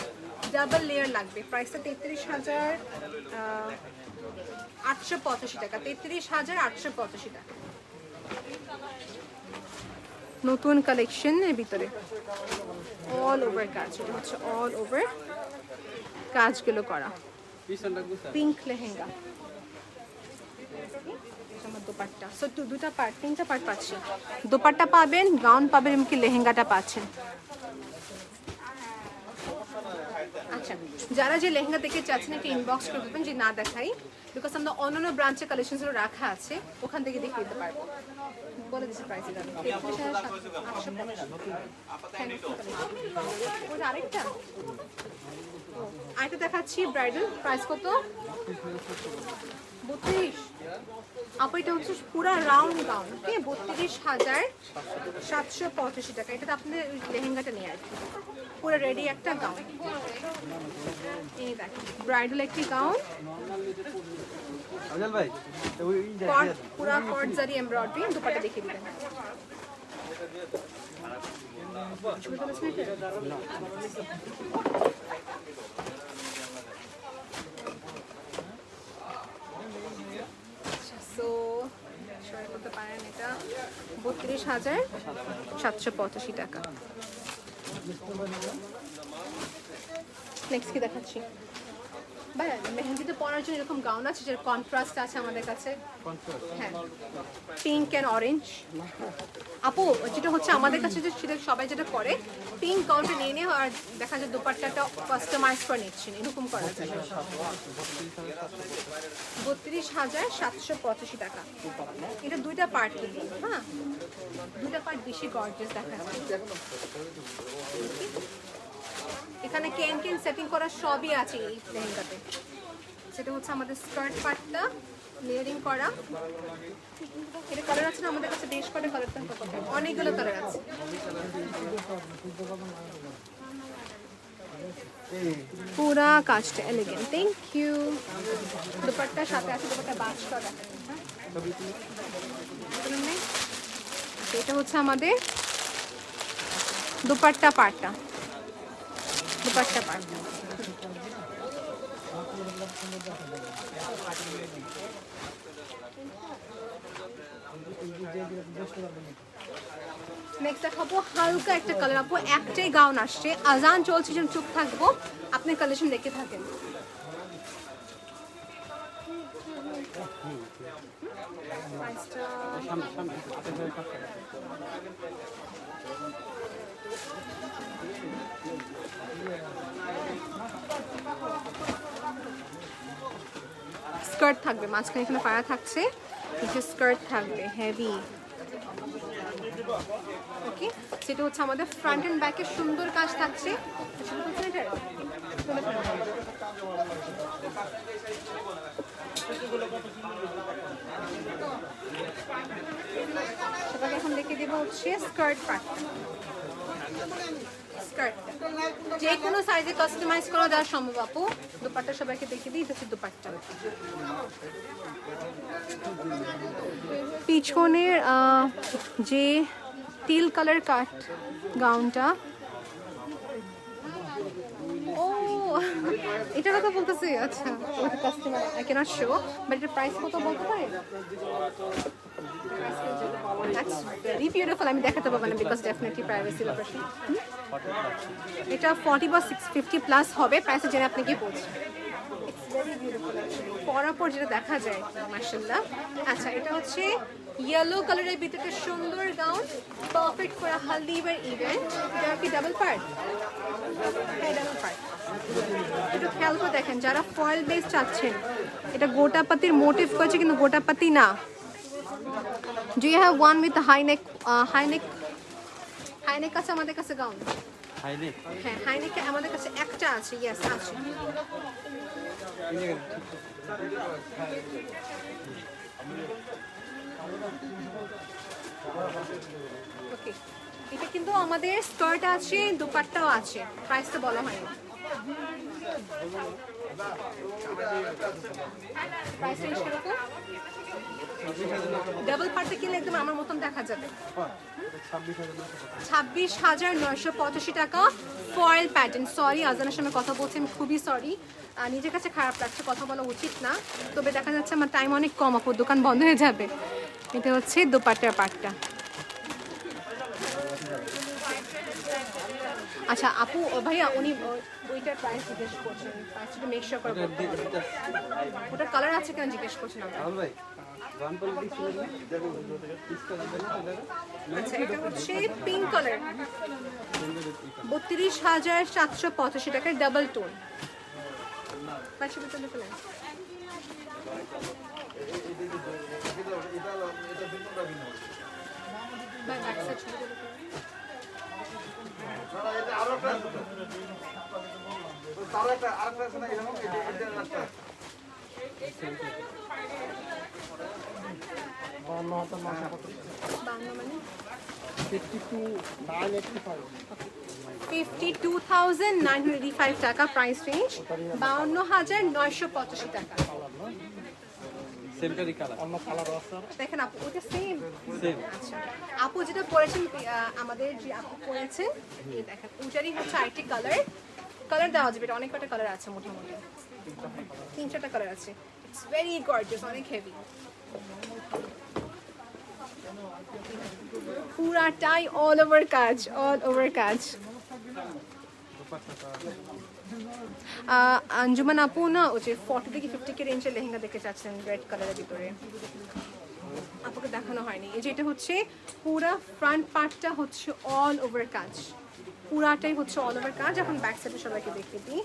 ডাবল লেয়ার লাগবে। প্রাইসটা 33,885 টাকা। 33,885 টাকা। নতুন কালেকশনের ভিতরে অল ওভার কাজ, এটা হচ্ছে অল ওভার কাজগুলো করা। পিঙ্ক লেহেঙ্গা, আমার দোপাট্টা। সো দুটা পার্ট, তিনটা পার্ট পাচ্ছি। দোপাট্টা পাবেন, গাউন পাবেন, এমনকি লেহেঙ্গাটা পাচ্ছেন। আচ্ছা যারা যে লেহেঙ্গা দেখে চাচ্ছেন একটু ইনবক্স করে দেবেন যে না দেখাই, বিকজ আমরা অন্যান্য ব্রাঞ্চের কালেকশনগুলো রাখা আছে, ওখান থেকে দেখে দিতে পারবো। বলে দিচ্ছি প্রাইস এটা আরেকটা আরেকটা দেখাচ্ছি ব্রাইডাল। প্রাইস কত? 32। আপু এটা হচ্ছে পুরা রাউন্ড গাউন, ওকে? 32,785 টাকা। এটাতে আপনাদের লেহেঙ্গাটা নিয়ে আর কি, পুরো রেডি একটা গাউন। এই দেখেন ব্রাইডাল একটি গাউন, পুরা কট জারি এমব্রয়ডারি। দুপাট্টা দেখিয়ে দিবেন। সো সবাই করতে পারেন, এটা 32,785 টাকা। নেক্সট কি দেখাচ্ছি ভাই? মেহেন্দিতে পরার জন্য এরকম গাউন আছে যেটা কন্ট্রাস্ট আছে আমাদের কাছে। হ্যাঁ পিঙ্ক অ্যান্ড অরেঞ্জ। আপু যেটা হচ্ছে আমাদের কাছে যে সেটা সবাই যেটা করে, পিঙ্ক গাউনটা নিয়ে নিয়ে আর দেখা যায় দোপাট্টাটা কাস্টমাইজ করে নিচ্ছেন, এরকম করা যায়। 32,785 টাকা। এটা দুইটা পার্ট কিন্তু, হ্যাঁ দুইটা পার্ট বেশি গর্জিয়াস দেখা যাচ্ছে। এখানে কেন সেটিং করা সবই আছে এই লেহেঙ্গাতে। সেটা হচ্ছে আমাদের স্কার্ট পার্টটা লেয়ারিং করা। এটা কালার আছে না আমাদের কাছে, বেশ কটা কালার, অনেকগুলো কালার আছে। পুরা কাজটা এলিগেন্ট। Thank you. দুপাট্টার সাথে আছে, দুপাট্টা বাজটা দেখেন। এটা হচ্ছে আমাদের দুপাট্টা পার্টটা, দুপাট্টা পার্ট। নেক্সট দেখাবো হালকা একটা কালার। আপু একটাই গাউন আসছে, আজান চলছে, যেন চুপ থাকবো, আপনি কালেকশন দেখে থাকেন। স্কার্ট থাকবে, মাঝখানে এখানে পাড়া থাকছে, নিচে স্কার্ট থাকবে হেভি। ওকে, সেটা হচ্ছে আমাদের ফ্রন্ট অ্যান্ড ব্যাকের সুন্দর কাজ থাকছে। সবাইকে এখন দেখে দেবো হচ্ছে স্কার্ট পার্ট। স্কার্টটা যে কোনো সাইজে কাস্টমাইজ করা দেওয়া সম্ভব আপু। দুপাট্টা সবাইকে দেখিয়ে দিই, এটা হচ্ছে দুপাট্টা। পিছনের যে টিল কালার কাট গাউনটা, ও এটার কথা বলতেছি। আচ্ছা, ওই customer I can't show, but এটার প্রাইস কত বলতে পারে? That's very beautiful. আমি দেখাতে পারবো না বিকজ ডেফিনেটলি প্রাইভেসি ব্যাপার। এটা 40 বা 650 প্লাস হবে, প্রাইসে জেনে আপনি কি বলছেন। ইটস ভেরি বিউটিফুল পরার পর যেটা দেখা যায় মাশাআল্লাহ। আচ্ছা, এটা হচ্ছে ইয়েলো কালারের ভিতরে সুন্দর gown, perfect for a haldi event. এটা কি ডাবল পার্ট? হ্যাঁ, ডাবল পার্ট। একটু খেয়াল করে দেখেন, যারা ফয়েল বেস চাচ্ছেন, এটা গোটাপাতির মোটিভ করেছে কিন্তু গোটাপাতি না। Do you have one with high neck? High neck আছে আমাদের কাছে গাউন। হাইনেক? হ্যাঁ, হাই নেক আমাদের কাছে একটা আছে। ইয়েস, আছে। ওকে, এটা কিন্তু আমাদের স্কার্ট আছে, দুপাট্টাও আছে, প্রাইসটা বলা হয়নি। প্রাইস রেঞ্জ কিরকম? ডাবল পার্টে কিনলে একদম আমার মতন দেখা যাবে। 26,985 টাকা ফয়েল প্যাটার্ন। সরি, আজানের সঙ্গে কথা বলছি, আমি খুবই সরি, নিজের কাছে খারাপ লাগছে, কথা বলা উচিত না। তবে দেখা যাচ্ছে আমার টাইম অনেক কম, আপু দোকান বন্ধ হয়ে যাবে। এটা হচ্ছে দোপাট্টার পার্টটা। আচ্ছা আপু, ভাইয়া উনি ওইটার প্রাইস জিজ্ঞেস করছেন, প্রাইসটা মেক শিওর করবো। ওটার কালার আছে কেন জিজ্ঞেস করছেন আপনি? আচ্ছা, এটা হচ্ছে পিঙ্ক কালার, 32,785 টাকার ডাবল টোন। $52,985 টাকা প্রাইস রেঞ্জ, 52,985 টাকা। সেমটারই কালার। দেখেন আপু, ওটা সেম। আচ্ছা, আপু যেটা পরেছেন, আমাদের যে আপু পরেছেন, এই দেখেন ওটারই হচ্ছে আরেকটি কালার দেওয়া যাবে। এটা অনেক কটা কালার আছে, মোটামুটি 3-4টা কালার আছে। ইটস ভেরি গর্জিয়াস, অনেক হেভি। পুরাটাই অল ওভার কাজ। আঞ্জুমান আপু না, ওই যে 40 থেকে 50K রেঞ্জের লেহেঙ্গা দেখতে চাচ্ছেন রেড কালারের ভিতরে, আপুকে দেখানো হয়নি। এই যে এটা হচ্ছে পুরা ফ্রন্ট পার্টটা হচ্ছে অল ওভার কাজ, পুরাটাই হচ্ছে অল ওভার কাজ। এখন ব্যাক সাইডে সবাইকে দেখিয়ে দিই।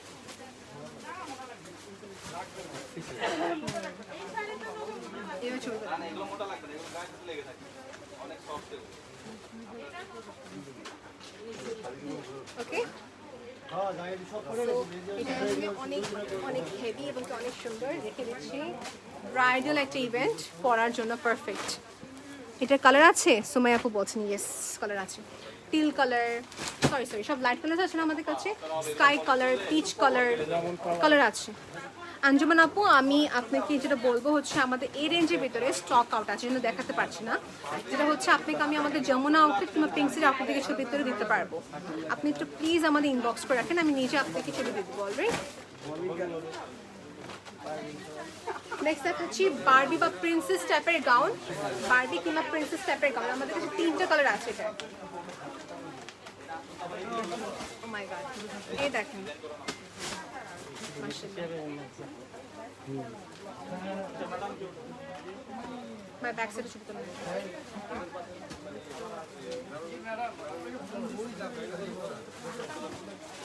ওকে, অনেক হেভি এবং অনেক সুন্দর, রেখে দিচ্ছি। ব্রাইডাল একটা ইভেন্ট পরার জন্য পারফেক্ট। এটার কালার আছে, সুমাইয়া আপু বলছেন ইয়েস কালার আছে। টিল কালার, সরি সব লাইট কালার আছে না আমাদের কাছে, স্কাই কালার, পিচ কালার আছে। আঞ্জুমান আপু, আমি আপনাকে যেটা বলবো হচ্ছে আমাদের এই রেঞ্জের ভিতরে স্টক আউট আছে, জন্য দেখাতে পারছি না। যেটা হচ্ছে আপনাকে আমি আমাদের যমুনা আউটলেট কিংবা পিঙ্ক সিটি আউটলেট থেকে ছবি ভিতরে দিতে পারবো। আপনি একটু প্লিজ আমাদের ইনবক্স করে রাখেন, আমি নিজে আপনাকে ছবি দিয়ে দেবো। অলরাইট, নেক্সট দেখাচ্ছি বারবি বা প্রিন্সেস টাইপের গাউন। বারবি কিংবা প্রিন্সেস টাইপের গাউন আমাদের কাছে 3টা কালার আছে। এটা ও মাই গড, এই দেখেন মাশাআল্লাহ। মাই ব্যাক সাইডে ছবি তোলা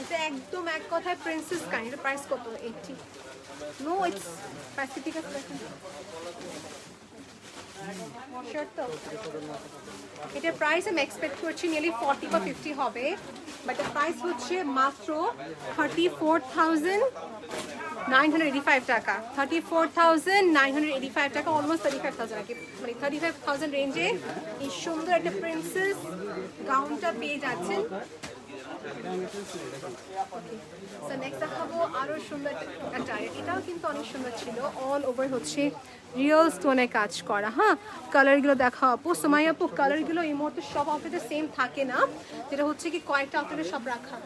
এটা একদম এক কথায় প্রিন্সেস কাইন্ড। এটা প্রাইস কত? 80। নো ইটস প্রাইস ঠিক আছে দেখুন। শার্ট তো এটা প্রাইস আমি এক্সপেক্ট করছি নিয়ারলি 40 বা 50 হবে, বাট এর প্রাইস হচ্ছে মাত্র 34,985 টাকা। 34,985 টাকা, অলমোস্ট 35,000 আর কি, মানে 35,000 রেঞ্জে এই সুন্দর একটা প্রিন্সেস গাউনটা পেয়ে যাচ্ছেন। সো নেক্সট দেখাবো আরো সুন্দর একটা, এটাও কিন্তু অনেক সুন্দর ছিল, অল ওভার হচ্ছে রিয়েল স্টোনে কাজ করা। হ্যাঁ, কালারগুলো দেখা আপু, সময় আপু কালারগুলো এই মুহূর্তে সব আউটলেটে সেম থাকে না, যেটা হচ্ছে কি কয়েকটা আউটলেটে সব রাখা।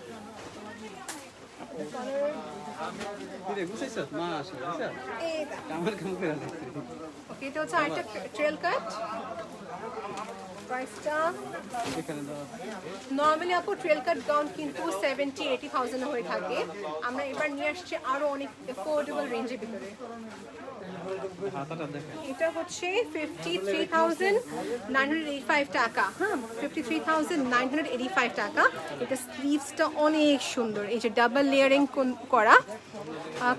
ওকে, এটা হচ্ছে আরেকটা ট্রেল কাট। প্রাইসটা নর্মালি আপু ট্রেল কাট গাউন কিন্তু 70-80,000 হয়ে থাকে, আমরা এবার নিয়ে আসছি আরো অনেক অ্যাফোর্ডেবল রেঞ্জের ভিতরে। এটা হচ্ছে 53,985 টাকা। হ্যাঁ, 53,985 টাকা। এটা স্লিভসটা অনেক সুন্দর, এই যে ডাবল লেয়ারিং করা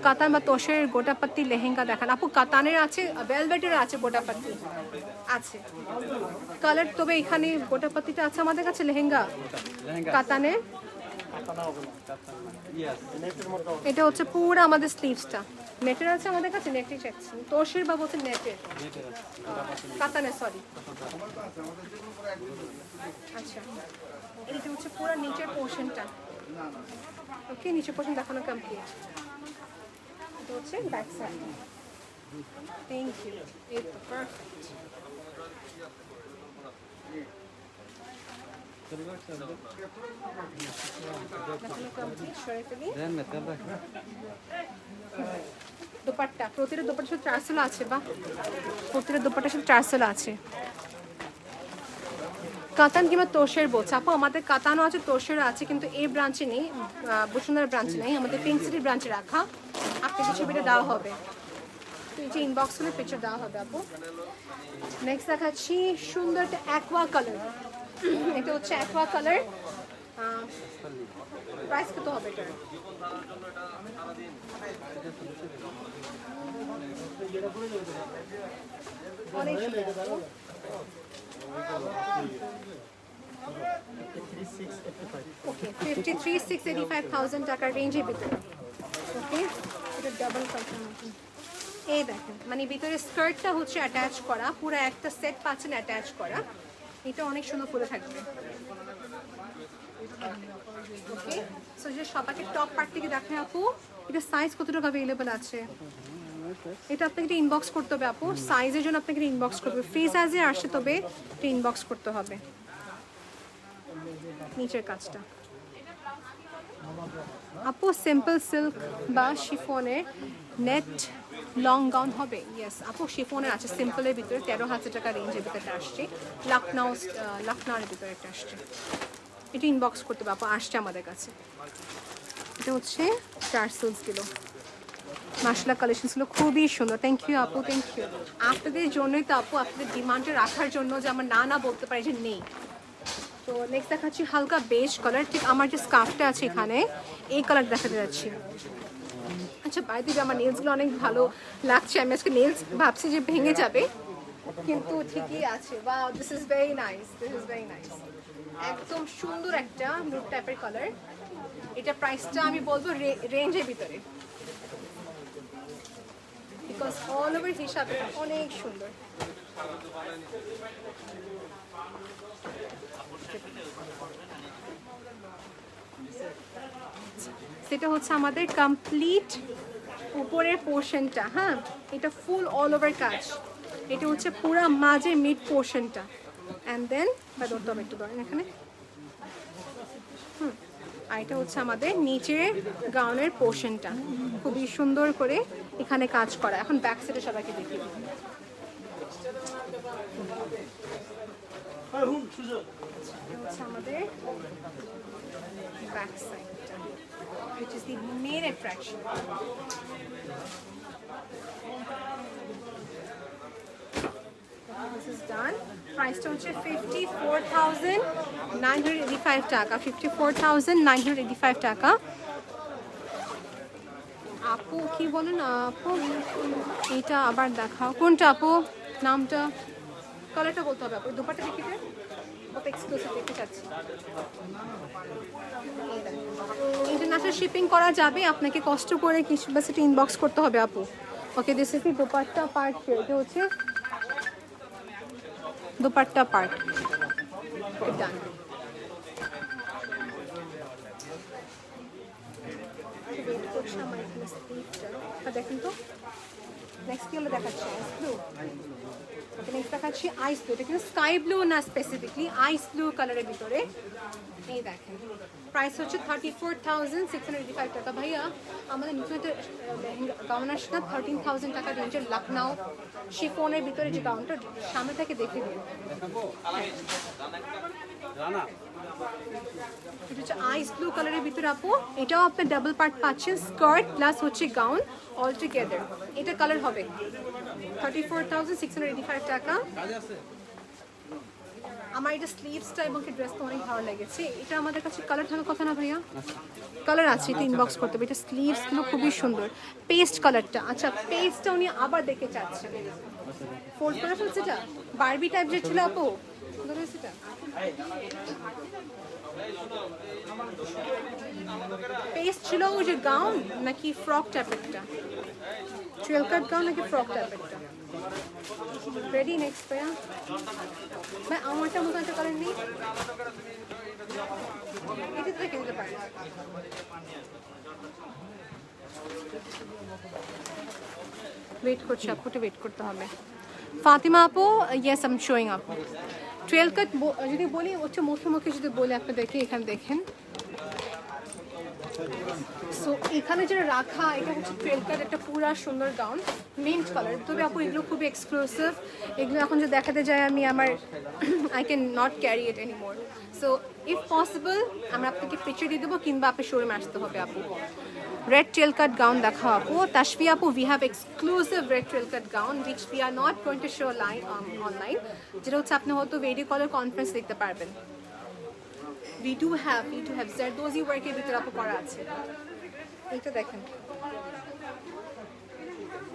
কাতান বা তোষের গোটাপাত্তি লেহেঙ্গা দেখান আপু। কাতানের আছে, ভেলভেটের আছে, গোটাপাত্তি আছে কালার, তবে এখানে গোটাপাত্তিটা আছে আমাদের কাছে লেহেঙ্গা কাতানের। এটা হচ্ছে পুরো আমাদের স্লিভসটা নেটের আছে আমাদের কাছে, নেটের চাচ্ছি তোষের বা বলছে নেটের, কাতানের সরি। আচ্ছা, এইটা হচ্ছে পুরো নিচের পোর্শনটা। ওকে, নিচের পোর্শন দেখানো কমপ্লিট। এটা হচ্ছে ব্যাক সাইড। Thank you. এই তো পারফেক্ট। দুপাট্টা, প্রতিটা দুপাট্টার সাথে 400 আছে, বা প্রতিটা দুপাট্টার সাথে 400 আছে। কাতান কিংবা তোষের বলছে আপু, আমাদের কাতানও আছে, তোষেরও আছে, কিন্তু এই ব্রাঞ্চে নেই, বসুন্ধরা ব্রাঞ্চে নেই, আমাদের পিঙ্ক সিটির ব্রাঞ্চে রাখা। আপনাকে ছবিটা দেওয়া হবে, এই যে ইনবক্স করে পিকচার দেওয়া হবে আপু। নেক্সট দেখাচ্ছি সুন্দর একটা অ্যাকোয়া কালার। এটা হচ্ছে অ্যাকোয়া কালার। প্রাইস কত হবে এটা? অনেক ওকে, 53,685,000 টাকার রেঞ্জের ভিতরে। ওকে, এটা ডাবল কালার। এই দেখেন, মানে ভিতরে স্কার্টটা হচ্ছে অ্যাটাচ করা, পুরো একটা সেট পাচ্ছেন অ্যাটাচ করা। এটা অনেক সুন্দর করে থাকবে। ওকে, সো যে সবাইকে টপ পার্ট থেকে দেখেন আপু, এটা সাইজ কতটুকু অ্যাভেলেবল আছে? এটা আপনাকে এটা ইনবক্স করতে হবে আপু, সাইজের জন্য আপনাকে এটা ইনবক্স করতে হবে, ফ্রি সাইজে আসছে তবে এটা ইনবক্স করতে হবে। নিচের কাজটা আপু সিম্পল সিল্ক বা শিফনের নেট লং গাউন হবে। ইয়েস আপু, শিফনের আছে, সিম্পলের ভিতরে 13,000 টাকা রেঞ্জের ভিতরে আসছে, লখনউর ভিতরে একটা আসছে। এটা ইনবক্স করতে হবে আপু, আসছে আমাদের কাছে। এটা হচ্ছে 400 কিলো। মাশাআল্লাহ, কালেকশনসগুলো খুবই সুন্দর। থ্যাংক ইউ আপু, থ্যাংক ইউ। আপনাদের জন্যই তো আপু, আপনাদের ডিমান্ডে রাখার জন্য যে আমরা না বলতে পারি যে নেই। তো নেক্সট দেখাচ্ছি হালকা বেজ কালার, ঠিক আমার যে স্কার্ফটা আছে এখানে এই কালার দেখাতে যাচ্ছি। আচ্ছা, বাইরে আমার নেলসগুলো অনেক ভালো লাগছে, আমি আজকে নেলস ভাবছি যে ভেঙে যাবে, কিন্তু ঠিকই আছে। Wow, this is very nice, this is very nice. একদম সুন্দর একটা নুড টাইপের কালার। এটা প্রাইসটা আমি বলবো রেঞ্জের ভিতরে, বিকজ অল ওভার হিসাবে অনেক সুন্দর। সেটা হচ্ছে আমাদের কমপ্লিট উপরের পোর্শনটা। হ্যাঁ, এটা ফুল অল ওভার কাজ, এটা হচ্ছে পুরো মাঝে মিড পোর্শনটা, অ্যান্ড দেন বা ধরতে হবে একটু ধরেন এখানে। আর এটা হচ্ছে আমাদের নিচের গাউনের পোর্শনটা, খুবই সুন্দর করে এখানে কাজ করা। এখন ব্যাক সাইডে সবাইকে দেখিয়ে দিই। হচ্ছে আমাদের ব্যাক সাইডটা, which is the main attraction. Is done. প্রাইসটা হচ্ছে 54,985 টাকা, 54,985 টাকা। আপু কি বলেন আপু, এটা আবার দেখাও, কোনটা আপু, নামটা, কালারটা বলতে হবে আপু। দুপাট্টা দেখিতে কত এক্সক্লুসিভ দেখতে চাচ্ছি। ইন্টারন্যাশনাল শিপিং করা যাবে, আপনাকে কষ্ট করে কিছু বাস এটা ইনবক্স করতে হবে আপু। ওকে, দিস ইজ দুপাট্টা পার্ট, এটা হচ্ছে দুপাট্টা পার্ট। ডান। দেখেন তো নেক্সট কি হলো দেখাচ্ছি, আইস ব্লু। ওকে, নেক্সট দেখাচ্ছি আইস ব্লু। এটা কিন্তু স্কাই ব্লু না, স্পেসিফিকলি আইস ব্লু কালারের ভিতরে। এই দেখেন, প্রাইস হচ্ছে 34,685 টাকা। ভাইয়া আমাদের নতুন একটা গাউন আসছে না 13,000 টাকা রেঞ্জের, লখনউ শিফনের ভিতরে যে গাউনটা, সামনে থেকে দেখে দিন। এটা হচ্ছে আইস ব্লু কালারের ভিতরে আপু। এটাও আপনার ডাবল পার্ট পাচ্ছেন, স্কার্ট প্লাস হচ্ছে গাউন অল টুগেদার। এটা কালার হবে 34,685 টাকা। আমার এটা স্লিভসটা এবং ড্রেসটা অনেক ভালো লেগেছে। এটা আমাদের কাছে কালার থাকার কথা না ভাইয়া? কালার আছে, এটা ইনবক্স করতে হবে। এটা স্লিভসগুলো খুবই সুন্দর, পেস্ট কালারটা। আচ্ছা, পেস্টটা উনি আবার দেখে চাচ্ছেন, ফোল্ড করে ফেলছে। এটা বারবি টাইপ যে ছিল আপু, সেটা পেস্ট ছিল ওই যে গাউন নাকি ফ্রক টাইপেরটা, ট্রেল কাট গাউন নাকি ফ্রক টাইপেরটা। রেডি, নেক্সট ভাইয়া। ভাই আমারটা মতো একটা কালার নেই, এটা থেকে নিতে পারি। ওয়েট করছি আপু, ওয়েট করতে হবে। ফাতিমা আপু, ইয়েস আই এম শোয়িং আপু। ট্রেল কাট যদি বলি হচ্ছে মুখে মুখে যদি বলি আপনাদেরকে, এখানে দেখেন। সো এখানে যেটা রাখা, এটা হচ্ছে ট্রেল কাট, একটা পুরা সুন্দর গাউন, মিন্ট কালার। তবে আপু এগুলো খুবই এক্সক্লুসিভ, এগুলো এখন যদি দেখাতে যাই আমি, আমার I can not carry it anymore. So if possible আমরা আপনাকে পিকচার দিয়ে দেবো, কিংবা আপনি শোরুমে আসতে হবে আপু। red tail cut gown দেখাও আপু। Tashvi আপু, we have exclusive red tail cut gown which we are not going to show online, যেটা হচ্ছে আপনি হয়তো ভিডিও কলের কনফারেন্স দেখতে পারবেন। we do have Zardozi ওয়ার্কের ভিতরে আপু করা আছে। এটা দেখেন,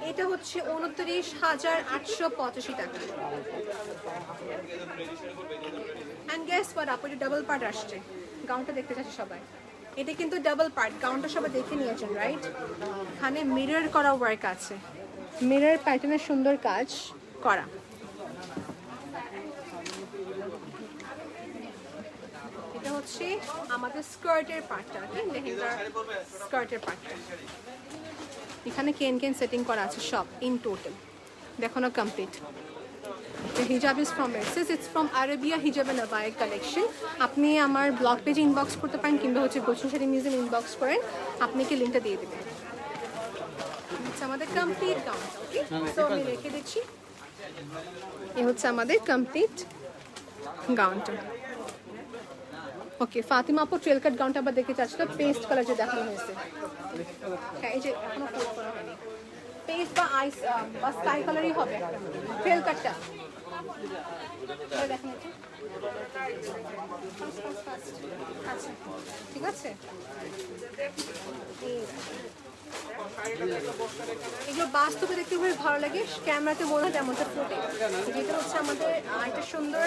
এটা হচ্ছে 29,885 টাকা। and guess what আপু, এটা ডাবল পার্ট আসছে। গাউনটা দেখতে চাচ্ছি সবাই, এটা কিন্তু ডাবল পার্ট। গাউনটা সবাই দেখে নিয়েছেন রাইট? এখানে মিরর করা ওয়ার্ক আছে, মিরর প্যাটার্নের সুন্দর কাজ করা। এটা হচ্ছে আমাদের স্কার্টের পার্টটা, লেহেঙ্গার স্কার্টের পার্টটা। এখানে কেন কেন সেটিং করা আছে সব ইন টোটাল, দেখো না complete. The hijab is from Versace, it's from Arabia Hijab and Abaya collection. আপনি আমার ব্লগ পেজে ইনবক্স করতে পারেন, কিংবা হচ্ছে গোলশান শাড়ি মিউজিয়াম ইনবক্স করেন, আপনাকে লিঙ্কটা দিয়ে দেবে। আচ্ছা, আমাদের কমপ্লিট গাউনটা, ওকে সো আমি রেখে দিচ্ছি। এই হচ্ছে আমাদের কমপ্লিট গাউনটা। ওকে, ফাতিমা আপু ট্রেল কাট গাউনটা আবার দেখে চাচ্ছিল, পেস্ট কালার যে দেখানো হয়েছে। হ্যাঁ, এই যে এখনো ফোল্ড করা হয়নি, পেস্ট বা আইস বা স্কাই কালারই হবে ট্রেল কাটটা। দেখেন আচ্ছা, ঠিক আছে। এগুলো বাস্তবে দেখতে খুবই ভালো লাগে, ক্যামেরাতে মনে হয় তেমনটা ফোটে। যেটা হচ্ছে আমাদের একটা সুন্দর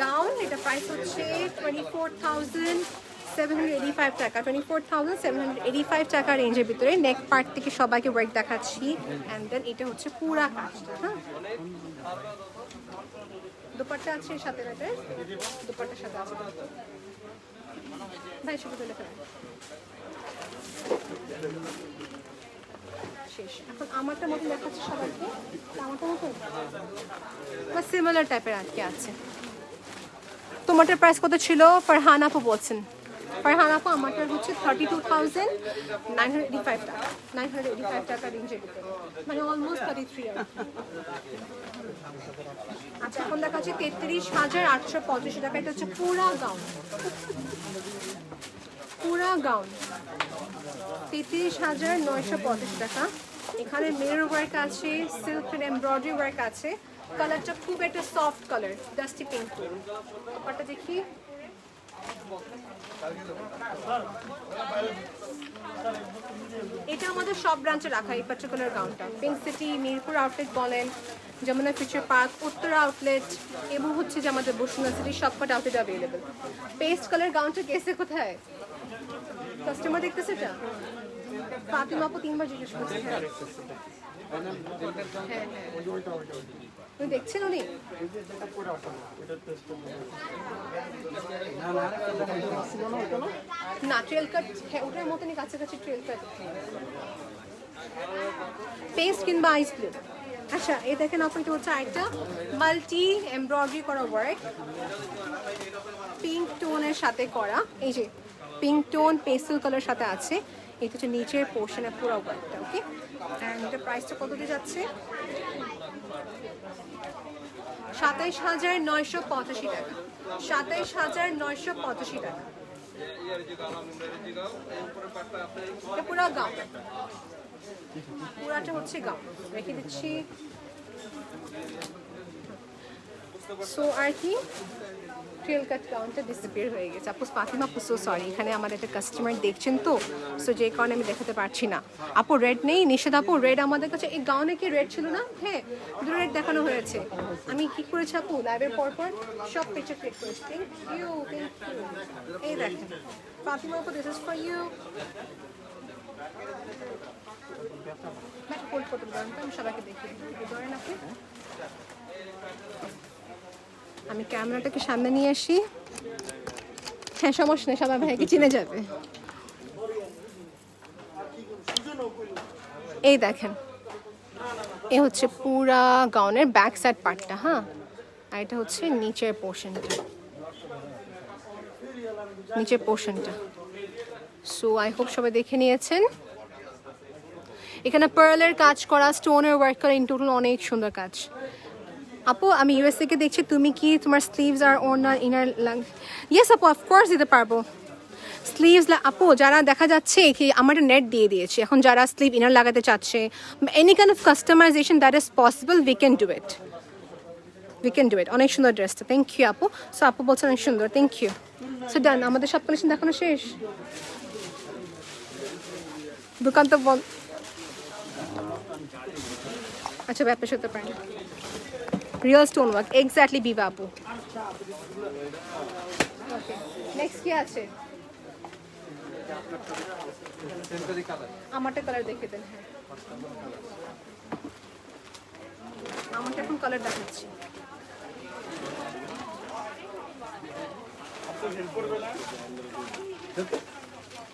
গাউন, এটা প্রাইস হচ্ছে 24,785 টাকা, 24,785 টাকা রেঞ্জের ভিতরে। নেক পার্ট থেকে সবাইকে ওয়ার্ক দেখাচ্ছি, অ্যান্ড দেন এটা হচ্ছে পুরা কাজটা। হ্যাঁ, দুপাট্টা আছে সাথে, দুপাট্টার সাথে আছে ভাই, শুধু তুলে ফেলেন। শেষ। এখন আমারটা মতো দেখাচ্ছে সবাইকে, আমারটা মতো বা সিমিলার টাইপের আর কি আছে। তোমারটার প্রাইস কত ছিল ফারহান আপু বলছেন? ফারহান আপু, আমারটার হচ্ছে 32,985 টাকা, 985 টাকা রেঞ্জের ভিতরে, মানে অলমোস্ট 33 আর। আচ্ছা, এখন দেখাচ্ছি 33,885 টাকা। এটা হচ্ছে পুরা গাউন, পুরা গাউন 33,985 টাকা। এখানে মিরর ওয়ার্ক আছে, সিল্ক এমব্রয়ডারি ওয়ার্ক আছে, কালারটা খুব একটা সফট কালার, ডাস্টি পিঙ্ক। ব্যাপারটা দেখি, এটা আমাদের সব ব্রাঞ্চে রাখা এই পার্টিকুলার গাউনটা। পিঙ্ক সিটি, মিরপুর আউটলেট বলেন, যমুনা ফিউচার পার্ক, উত্তরা আউটলেট এবং হচ্ছে যে আমাদের বসুন্ধরা সিটি সবকটা আউটলেট অ্যাভেলেবেল। পেস্ট কালার গাউনটা গেছে কোথায়? কাস্টমার দেখতেছে এটা? ফাতিমা আপু 3 বার জিজ্ঞেস করছে। হ্যাঁ হ্যাঁ, উনি দেখছেন উনি? না ট্রেল কাট, হ্যাঁ ওটার মতনই কাছাকাছি ট্রেল কাট, পেস্ট কিংবা আইস ব্লু। আচ্ছা এই দেখেন আপু, এটা হচ্ছে একটা মাল্টি এমব্রয়ডারি করা ওয়ার্ক, পিঙ্ক টোনের সাথে করা। এই যে পিঙ্ক টোন পেস্টেল কালার সাথে আছে। এটা হচ্ছে নিচের পোর্শনের পুরো ওয়ার্কটা। ওকে, অ্যান্ড এটা প্রাইসটা কত দিয়ে যাচ্ছে? 27,985 টাকা। 27,985 টাকা। এটা পুরো গাউন, পুরাটা হচ্ছে গাউন। রেখে দিচ্ছি। সো আর কি, ট্রেল কাট গাউনটা ডিসঅ্যাপিয়ার হয়ে গেছে। আপু ফাতিমা আপু সো সরি, এখানে আমার একটা কাস্টমার দেখছেন তো, সো যে কারণে আমি দেখাতে পারছি না। আপু রেড নেই, নিষেধ আপু, রেড আমাদের কাছে এই গাউনে কি রেড ছিল না? হ্যাঁ দুটো রেড দেখানো হয়েছে। আমি কি করেছি আপু, লাইভের পর সব পিকচার ক্লিক করেছি। Thank you, thank you. এই দেখেন ফাতিমা আপু, this is for you. Hold করতে পারেন তো, আমি সবাইকে দেখিয়ে ধরেন আপনি। আমি ক্যামেরাটাকে সামনে নিয়ে আসি। হ্যাঁ সমস্যা নেই, সবাই ভাইকে চিনে যাবে। এই দেখেন, এ হচ্ছে পুরা গাউনের ব্যাক সাইড পার্টটা। হ্যাঁ, আর এটা হচ্ছে নিচের পোর্শনটা, নিচের পোর্শনটা। সো আই হোপ সবাই দেখে নিয়েছেন। এখানে পার্লের কাজ করা, স্টোনের ওয়ার্ক করা, ইন টোটাল অনেক সুন্দর কাজ। আপু আমি ইউএসএ কে দেখছি, তুমি কি তোমার স্লিভস আর ওনার ইনার ইয়েস আপু অফকোর্স দিতে পারবো। স্লিভস আপু যারা দেখা যাচ্ছে কি আমার নেট দিয়ে দিয়েছি, এখন যারা স্লিভ ইনার লাগাতে চাচ্ছে, any kind of customisation that is possible, we can do it, we can do it. অনেক সুন্দর ড্রেসটা, থ্যাংক ইউ আপু। সো আপু বলছেন অনেক সুন্দর, থ্যাংক ইউ। সো ডান, আমাদের সব কালেকশন দেখানো শেষ। দোকান তো বন্ধ। আচ্ছা ব্যাপার হতে পারে, রিয়েল স্টোন ওয়ার্ক, এক্স্যাক্টলি বিভা আপু। ওকে, নেক্সট কি আছে? আমারটা কালার দেখে দেন। হ্যাঁ আমারটা এখন কালার দেখাচ্ছি।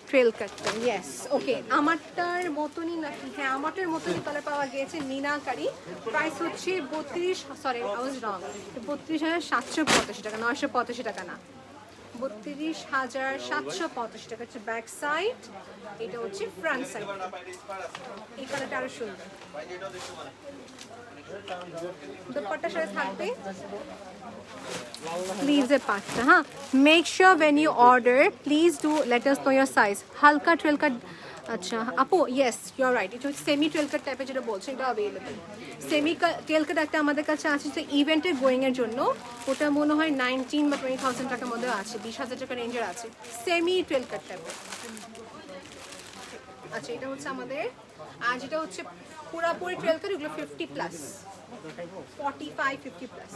ট্রেল কাটটা, ইয়েস ওকে। আমারটার মতনই নাকি? হ্যাঁ আমারটার মতনই কালার পাওয়া গিয়েছে, মিনাকারি। প্রাইস হচ্ছে 32,785 টাকা, 985 টাকা না, 32,785 টাকা হচ্ছে ব্যাক সাইড। এটা হচ্ছে ফ্রন্ট সাইড। এই কালারটা আরো সুন্দর। দুপাট্টার সাথে থাকবে স্লিভসের পার্টটা। হ্যাঁ, make sure when you order please do let us know your size. হালকা ট্রেল কাট, আচ্ছা আপু ইয়েস ইউ আর রাইট, এটা হচ্ছে সেমি ট্রেল কাট টাইপের যেটা বলছেন, এটা অ্যাভেলেবেল। সেমি ট্রেল কাট একটা আমাদের কাছে আছে যে ইভেন্টের গোয়িংয়ের জন্য, ওটা মনে হয় 19 বা 20,000 টাকার মধ্যে আছে, 20,000 টাকা রেঞ্জের আছে সেমি ট্রেল কাট টাইপের। আচ্ছা এটা হচ্ছে আমাদের, আর যেটা হচ্ছে পুরাপুরি ট্রেল কাট, এগুলো 50+, 45-50+।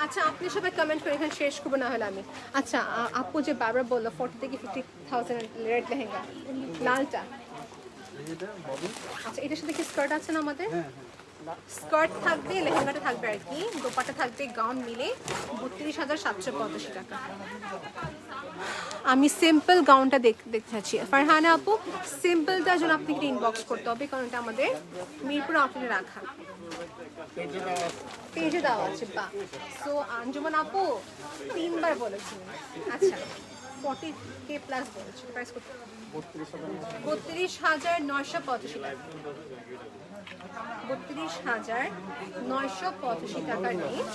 আচ্ছা আপনি সবাই কমেন্ট করে এখানে শেষ করবো না হলে আমি। আচ্ছা আপু যে বারবার বললো 40 থেকে 50,000 রেড লেহেঙ্গা, লালটা। আচ্ছা এটার সাথে কি স্কার্ট আছে না আমাদের? স্কার্ট থাকবে, লেহেঙ্গাটা থাকবে আর কি, দোপাট্টা থাকবে, গাউন মিলে 32,785 টাকা। আমি সিম্পল গাউনটা দেখতে চাচ্ছি ফারহানা আপু, সিম্পলটার জন্য আপনাকে ইনবক্স করতে হবে, কারণ এটা আমাদের মিরপুর আউটলেটে রাখা, পেজে দেওয়া আছে। বা সো আঞ্জুমান আপু 3 বার বলেছিলেন। আচ্ছা 40K প্লাস বলেছি, প্রাইস কত? 32,985 টাকা, 32,985 টাকার রেঞ্জ।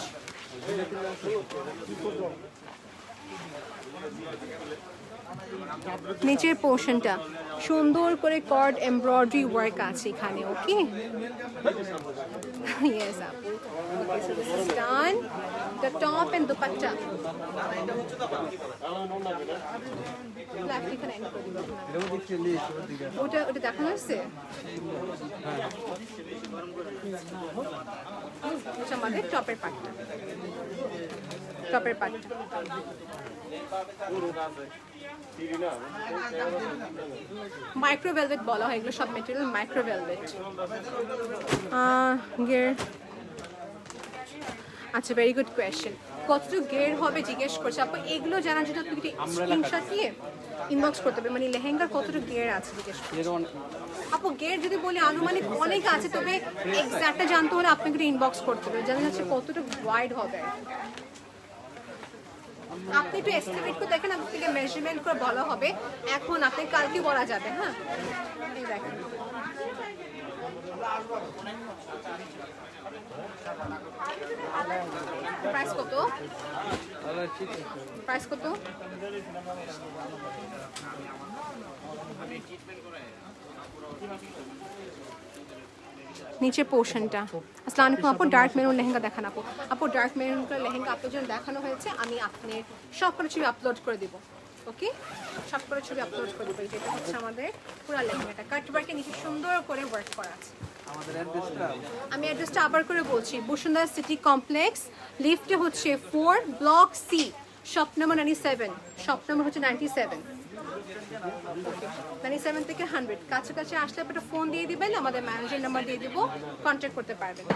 নিচের পোর্শনটা সুন্দর করে কর্ড এমব্রয়ডারি ওয়ার্ক আছে এখানে, ওকে? Yes, আপু। Okay, so this is done. The top and dupatta. Left এখানে end করে দিবো। ওটা দেখানো হয়েছে? আচ্ছা, আমাদের টপের পার্টটা। টপের পার্টটা। মাইক্রো ভেলভেট বলা হয় এগুলো সব মেটেরিয়াল, মাইক্রো ভেলভেট। আচ্ছা, ভেরি গুড কোয়েশ্চেন। কতটুকু গের হবে জিজ্ঞেস করছে আপু। এগুলো জানার জন্য আপনি স্ক্রিনশট দিয়ে ইনবক্স করতে হবে, মানে লেহেঙ্গার কতটুকু গের আছে জিজ্ঞেস করছে আপু। গের যদি বলি আনুমানিক অনেক আছে, তবে এক্স্যাক্টটা জানতে হলে আপনাকে ইনবক্স করতে হবে, জানা যাচ্ছে কতটুকু ওয়াইড হবে। আপনি একটু এস্টিমেট করে দেখেন, আপনাকে মেজারমেন্ট করে বলা হবে। এখন আপনি কালকে বলা যাবে। হ্যাঁ, এই দেখেন প্রাইস কত? প্রাইস কত? নিচের পোর্শনটা। আসসালামু আলাইকুম আপু, ডার্ক মেরুন লেহেঙ্গা দেখান আপু। আপু, ডার্ক মেরুন লেহেঙ্গা আপনার জন্য দেখানো হয়েছে, আমি আপনার সব করে ছবি আপলোড করে দিব। ওকে, সব করে ছবি আপলোড করে দেবো। এটা হচ্ছে আমাদের পুরো লেহেঙ্গাটা, কাট ওয়ার্কের নিচে সুন্দর করে ওয়ার্ক করা আছে। আমি অ্যাড্রেসটা আবার করে বলছি, বসুন্ধরা সিটি কমপ্লেক্স, লিফটে হচ্ছে 4 block C, shop number 97, shop number হচ্ছে 97। 97 থেকে 100 কাছাকাছি আসলে একটা ফোন দিয়ে দিবেন, আমাদের ম্যানেজার নাম্বার দিয়ে দিব, কন্ট্যাক্ট করতে পারবেন।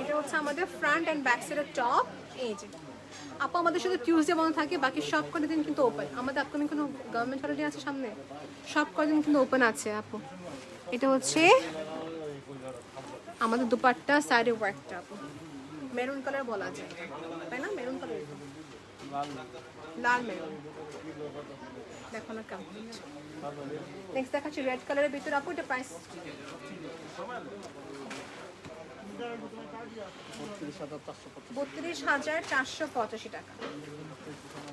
এটা হচ্ছে আমাদের ফ্রন্ট অ্যান্ড ব্যাক সাইডের টপ। এই যে আপু, আমাদের শুধু টিউসডে বন্ধ থাকে, বাকি সব কটা দিন কিন্তু ওপেন। আমাদের আপকামিং কোনো গভর্নমেন্ট হলিডে আছে সামনে, সব কটা দিন কিন্তু ওপেন আছে আপু। এটা হচ্ছে আমাদের দুপাট্টা, সাইডে ওয়ার্কটা আপু মেরুন কালার বলা যায়, তাই না? মেরুন কালার, লাল মেরুন। দেখো না কেমন। নেক্সট দেখাচ্ছি রেড কালারের ভিতরে আপু। এটা প্রাইস 32,485 টাকা।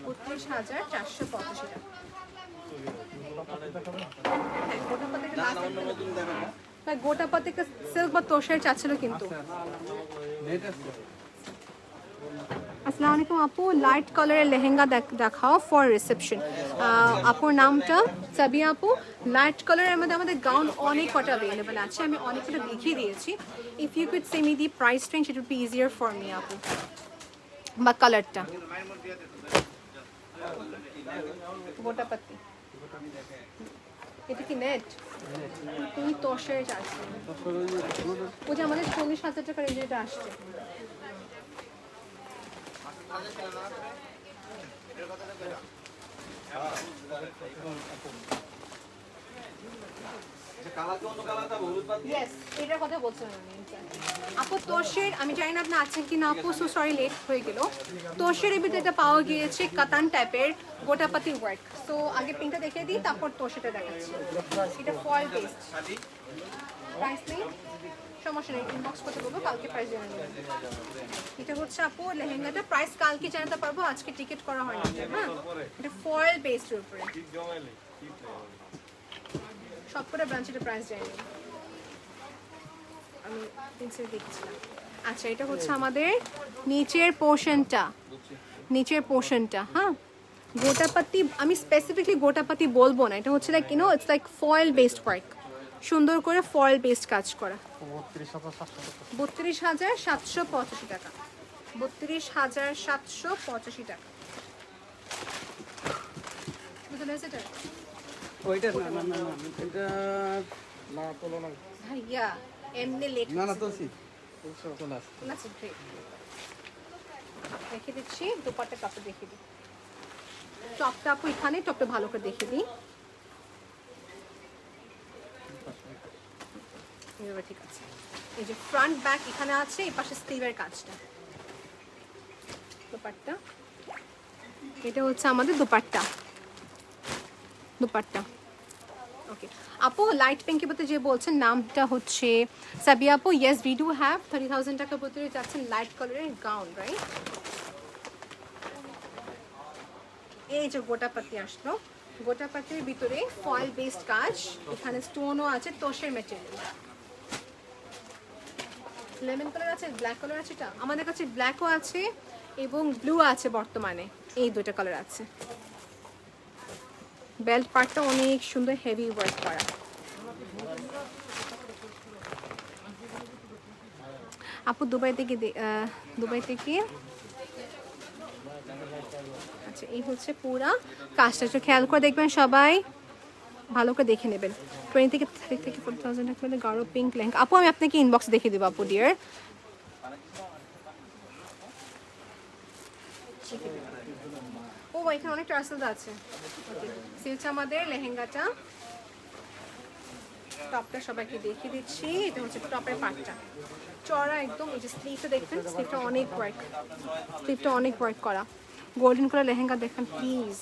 32,485 টাকা। গোটা পাতিকা সিল্ক বা তোষের চাচ্ছিল কিন্তু। আসসালামু আলাইকুম আপু, লাইট কালারের লেহেঙ্গা দেখাও ফর রিসেপশন। আপুর নামটা সাবিয়া আপু। লাইট কালারের মধ্যে আমাদের গাউন অনেক কটা অ্যাভেলেবেল আছে, আমি অনেকটা দেখিয়ে দিয়েছি। If you could say me the price range, it would be easier for me আপু। বা কালারটা গোটাপাতি, এটা কি নেট? তুমি তোষের চাচ্ছি, ওই যে আমাদের 40,000 টাকার এই যেটা আসছে। এটার কথা বলছিলাম আমি আপু। তোষের আমি জানি না আপনি আছেন কি না আপু, সো সরি লেট হয়ে গেল। তোষের এর ভিতরে এটা পাওয়া গিয়েছে কাতান টাইপের গোটাপাতি ওয়ার্ক। তো আগে পিনটা দেখিয়ে দিই, তারপর তোষেটা দেখাচ্ছি। এটা ফয়েল বেসড। প্রাইস নেই, সমস্যা নেই, ইনবক্স করতে বলবো, কালকে প্রাইস জানিয়ে নেবেন। এটা হচ্ছে আপু লেহেঙ্গাটা, প্রাইস কালকে জানাতে পারবো, আজকে টিকিট করা হয়নি। হ্যাঁ, এটা ফয়েল বেসডের উপরে। সব করে ব্রাঞ্চের প্রাইস জানিয়ে আমি পেন্সিল দেখছিলাম। আচ্ছা, এটা হচ্ছে আমাদের নিচের পোর্শনটা, নিচের পোর্শনটা। হ্যাঁ, গোটাপাতি আমি স্পেসিফিকলি গোটাপাতি বলবো না, এটা হচ্ছে like you know it's like foil based work, সুন্দর করে ফয়েল বেসড কাজ করা। 32,785 টাকা। 32,785 টাকা। বুঝতে পেরেছেন? ওইটা না না না এটা না তোলো না ভাইয়া এমনি লেট না না তোলছি চলে আসছে না ঠিক দেখে দিচ্ছি। দুপাট্টা কাপড় দেখিয়ে দিই, টপটা আপু এখানে, টপটা ভালো করে দেখিয়ে দিই। ঠিক আছে, এই যে ফ্রন্ট ব্যাক এখানে আছে, এই পাশে স্লিভের কাজটা। দুপাট্টা, এটা হচ্ছে আমাদের দুপাট্টা। দুপাট্টা ওকে আপু। লাইট পিঙ্কের মধ্যে যে বলছেন নামটা হচ্ছে সাবিয়া আপু। ইয়েস উই ডু হ্যাভ 30,000 টাকার ভিতরে যাচ্ছেন লাইট কালারের গাউন, রাইট? এই যে গোটাপাতি আসলো, গোটাপাতির ভিতরে ফয়েল বেসড কাজ, এখানে স্টোনও আছে, তোষের ম্যাটেরিয়াল। লেমন কালার আছে, ব্ল্যাক কালার আছে, এটা আমাদের কাছে ব্ল্যাকও আছে এবং ব্লু আছে বর্তমানে, এই দুটো কালার আছে। বেল্ট পার্টটা অনেক সুন্দর হেভি ওয়ার্ক করা। আপু দুবাই থেকে আচ্ছা, এই হচ্ছে পুরা কাজটা, একটু খেয়াল করে দেখবেন সবাই, ভালো করে দেখে নেবেন। 20 থেকে 40,000 টাকা গাঢ় পিঙ্ক লেহেঙ্গা। আপু আমি আপনাকে ইনবক্স দেখে দেবো আপু ডিয়ার। ও এখানে অনেক টার্সেলস আছে। সে হচ্ছে আমাদের লেহেঙ্গাটা, টপটা সবাইকে দেখিয়ে দিচ্ছি। এটা হচ্ছে টপের পার্টটা, চড়া একদম। এই যে স্লিভটা দেখবেন, স্লিভটা অনেক ওয়ার্ক করা। গোল্ডেন কালার লেহেঙ্গা দেখেন প্লিজ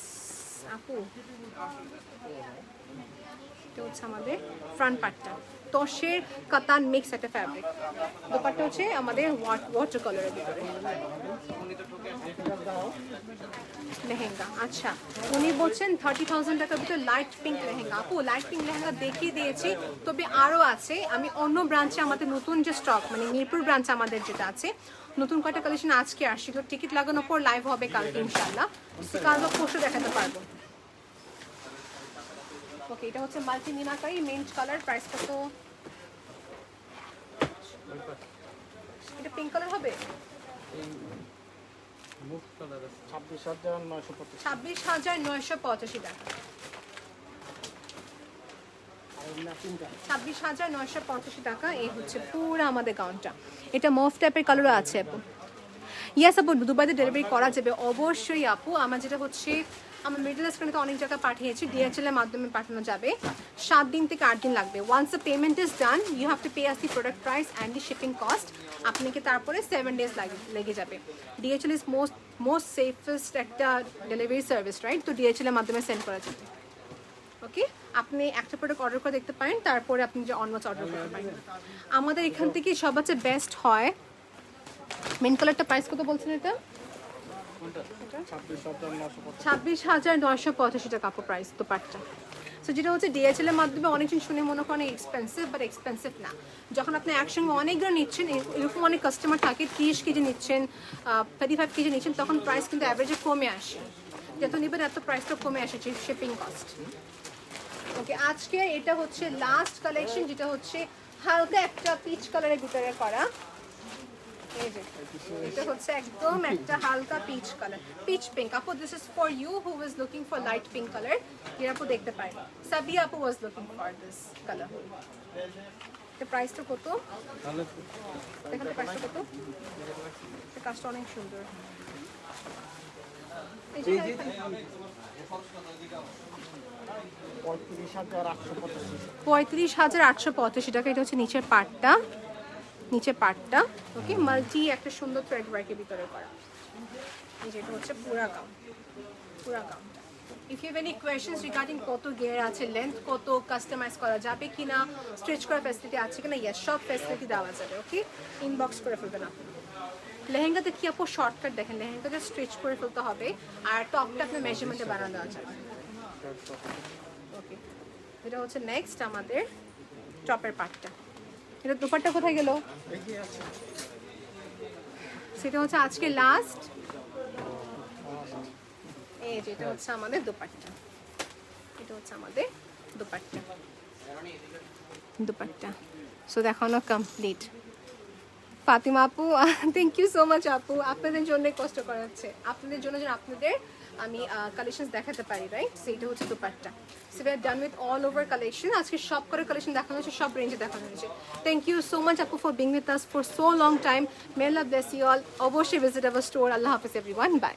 আপু। এটা হচ্ছে আমাদের ফ্রন্ট পার্টটা, তোষের কাতান মিক্স একটা ফ্যাব্রিক। দোপাট্টা হচ্ছে আমাদের ওয়াটার কালারের ভিতরে লেহেঙ্গা। আচ্ছা, উনি বলছেন 30,000 টাকার ভিতরে লাইট পিঙ্ক লেহেঙ্গা। আপু লাইট পিঙ্ক লেহেঙ্গা দেখিয়ে দিয়েছি, তবে আরও আছে। আমি অন্য ব্রাঞ্চে আমাদের নতুন যে স্টক, মানে মিরপুর ব্রাঞ্চে আমাদের যেটা আছে, নতুন কয়টা কালেকশন আজকে আসছিল। টিকিট লাগানোর পর লাইভ হবে কালকে ইনশাল্লাহ, কাল বা পরশু দেখাতে পারবো। ওকে, এটা হচ্ছে multi meenakari mint colour. Price কত? এটা পিঙ্ক কালার হবে, 26,985 টাকা। 26,985 টাকা। এই হচ্ছে পুরো আমাদের গাউনটা। এটা মফ টাইপের কালারও আছে আপু। ইয়েস আপু, দুবাইতে ডেলিভারি করা যাবে অবশ্যই আপু। আমার যেটা হচ্ছে, আমার মিডল ইস্ট থেকে অনেক জায়গায় পাঠিয়েছি, DHL এর মাধ্যমে পাঠানো যাবে। 7 দিন থেকে 8 দিন লাগবে। Once the payment is done, you have to pay us the product price and the shipping cost. আপনাকে তারপরে 7 ডেজ লেগে যাবে। DHL ইজ মোস্ট সেফেস্ট একটা ডেলিভারি সার্ভিস, রাইট? তো DHL এর মাধ্যমে সেন্ড করা যাবে। ওকে, আপনি একটা প্রোডাক্ট অর্ডার করে দেখতে পারেন, তারপরে আপনি যে অনওয়ার্ডস অর্ডার করতে পারেন। আমাদের এখান থেকে সবচেয়ে বেস্ট হয় মেন কালারটা। প্রাইস কত বলছেন এটা? 26,985 টাকা আপু প্রাইস দোপাট্টা। সো যেটা হচ্ছে DHL এর মাধ্যমে অনেকজন শুনে মনে করেন এক্সপেন্সিভ, বাট এক্সপেন্সিভ না। যখন আপনি একসঙ্গে অনেকগুলো নিচ্ছেন, এরকম অনেক কাস্টমার থাকে 30 কেজি নিচ্ছেন, 35 কেজি নিচ্ছেন, তখন প্রাইস কিন্তু অ্যাভারেজে কমে আসে। যত নেবেন এত প্রাইসটা কমে আসে, শিপিং কস্ট। ওকে, আজকে এটা হচ্ছে লাস্ট কালেকশন, যেটা হচ্ছে হালকা একটা পিচ কালারের ভিতরে করা। এই যে এটা হচ্ছে একদম একটা হালকা পিচ কালার, পিচ পিঙ্ক। আপু this is for you who is looking for light pink colour. এর আপু দেখতে পারেন, সাবিয়া আপু was looking for this colour. এটা প্রাইসটা কত দেখেন, প্রাইসটা কত? এটা কাজটা অনেক সুন্দর। এই যে 35,885 টাকা। এটা হচ্ছে নিচের পার্টটা, ওকে, মাল্টি একটা সুন্দর থ্রেড ওয়ার্কের ভিতরে করা। এই যে এটা হচ্ছে পুরা gown. If you have any questions regarding কত গিয়ার আছে, লেন্থ কত, কাস্টমাইজ করা যাবে কিনা, স্ট্রেচ করার ফ্যাসিলিটি আছে কিনা, ইয়েস সব ফ্যাসিলিটি দেওয়া যাবে। ওকে, ইনবক্স করে ফেলবেন আপনি। লেহেঙ্গাতে কি আপু শর্টকাট দেখেন, লেহেঙ্গাটা স্ট্রেচ করে ফেলতে হবে, আর টপটা আপনার মেজারমেন্টে বানানো দেওয়া যাবে। ওকে, এটা হচ্ছে নেক্সট আমাদের টপের পার্টটা। এটা দুপাট্টা কোথায় গেল? সেটা হচ্ছে আজকে লাস্ট। এই যে এটা হচ্ছে আমাদের দুপাট্টা, দুপাট্টা। সো দেখানো কমপ্লিট। ফাতিমা আপু, থ্যাংক ইউ সো মাচ আপু, আপনাদের জন্য কষ্ট করাচ্ছে, আপনাদের জন্য যেন আপনাদের আমি কালেকশন দেখাতে পারি, রাইট? সেইটা হচ্ছে dupatta. So we are done with all over collection. আজকে সব করে কালেকশন দেখানো হয়েছে, সব রেঞ্জে দেখানো হয়েছে। থ্যাংক ইউ সো মাচ আপু for being with us for so long time. May Allah bless you all. অবশ্যই ভিজিট আওয়ার স্টোর। আল্লাহ হাফিজ এভরিওয়ান, বাই।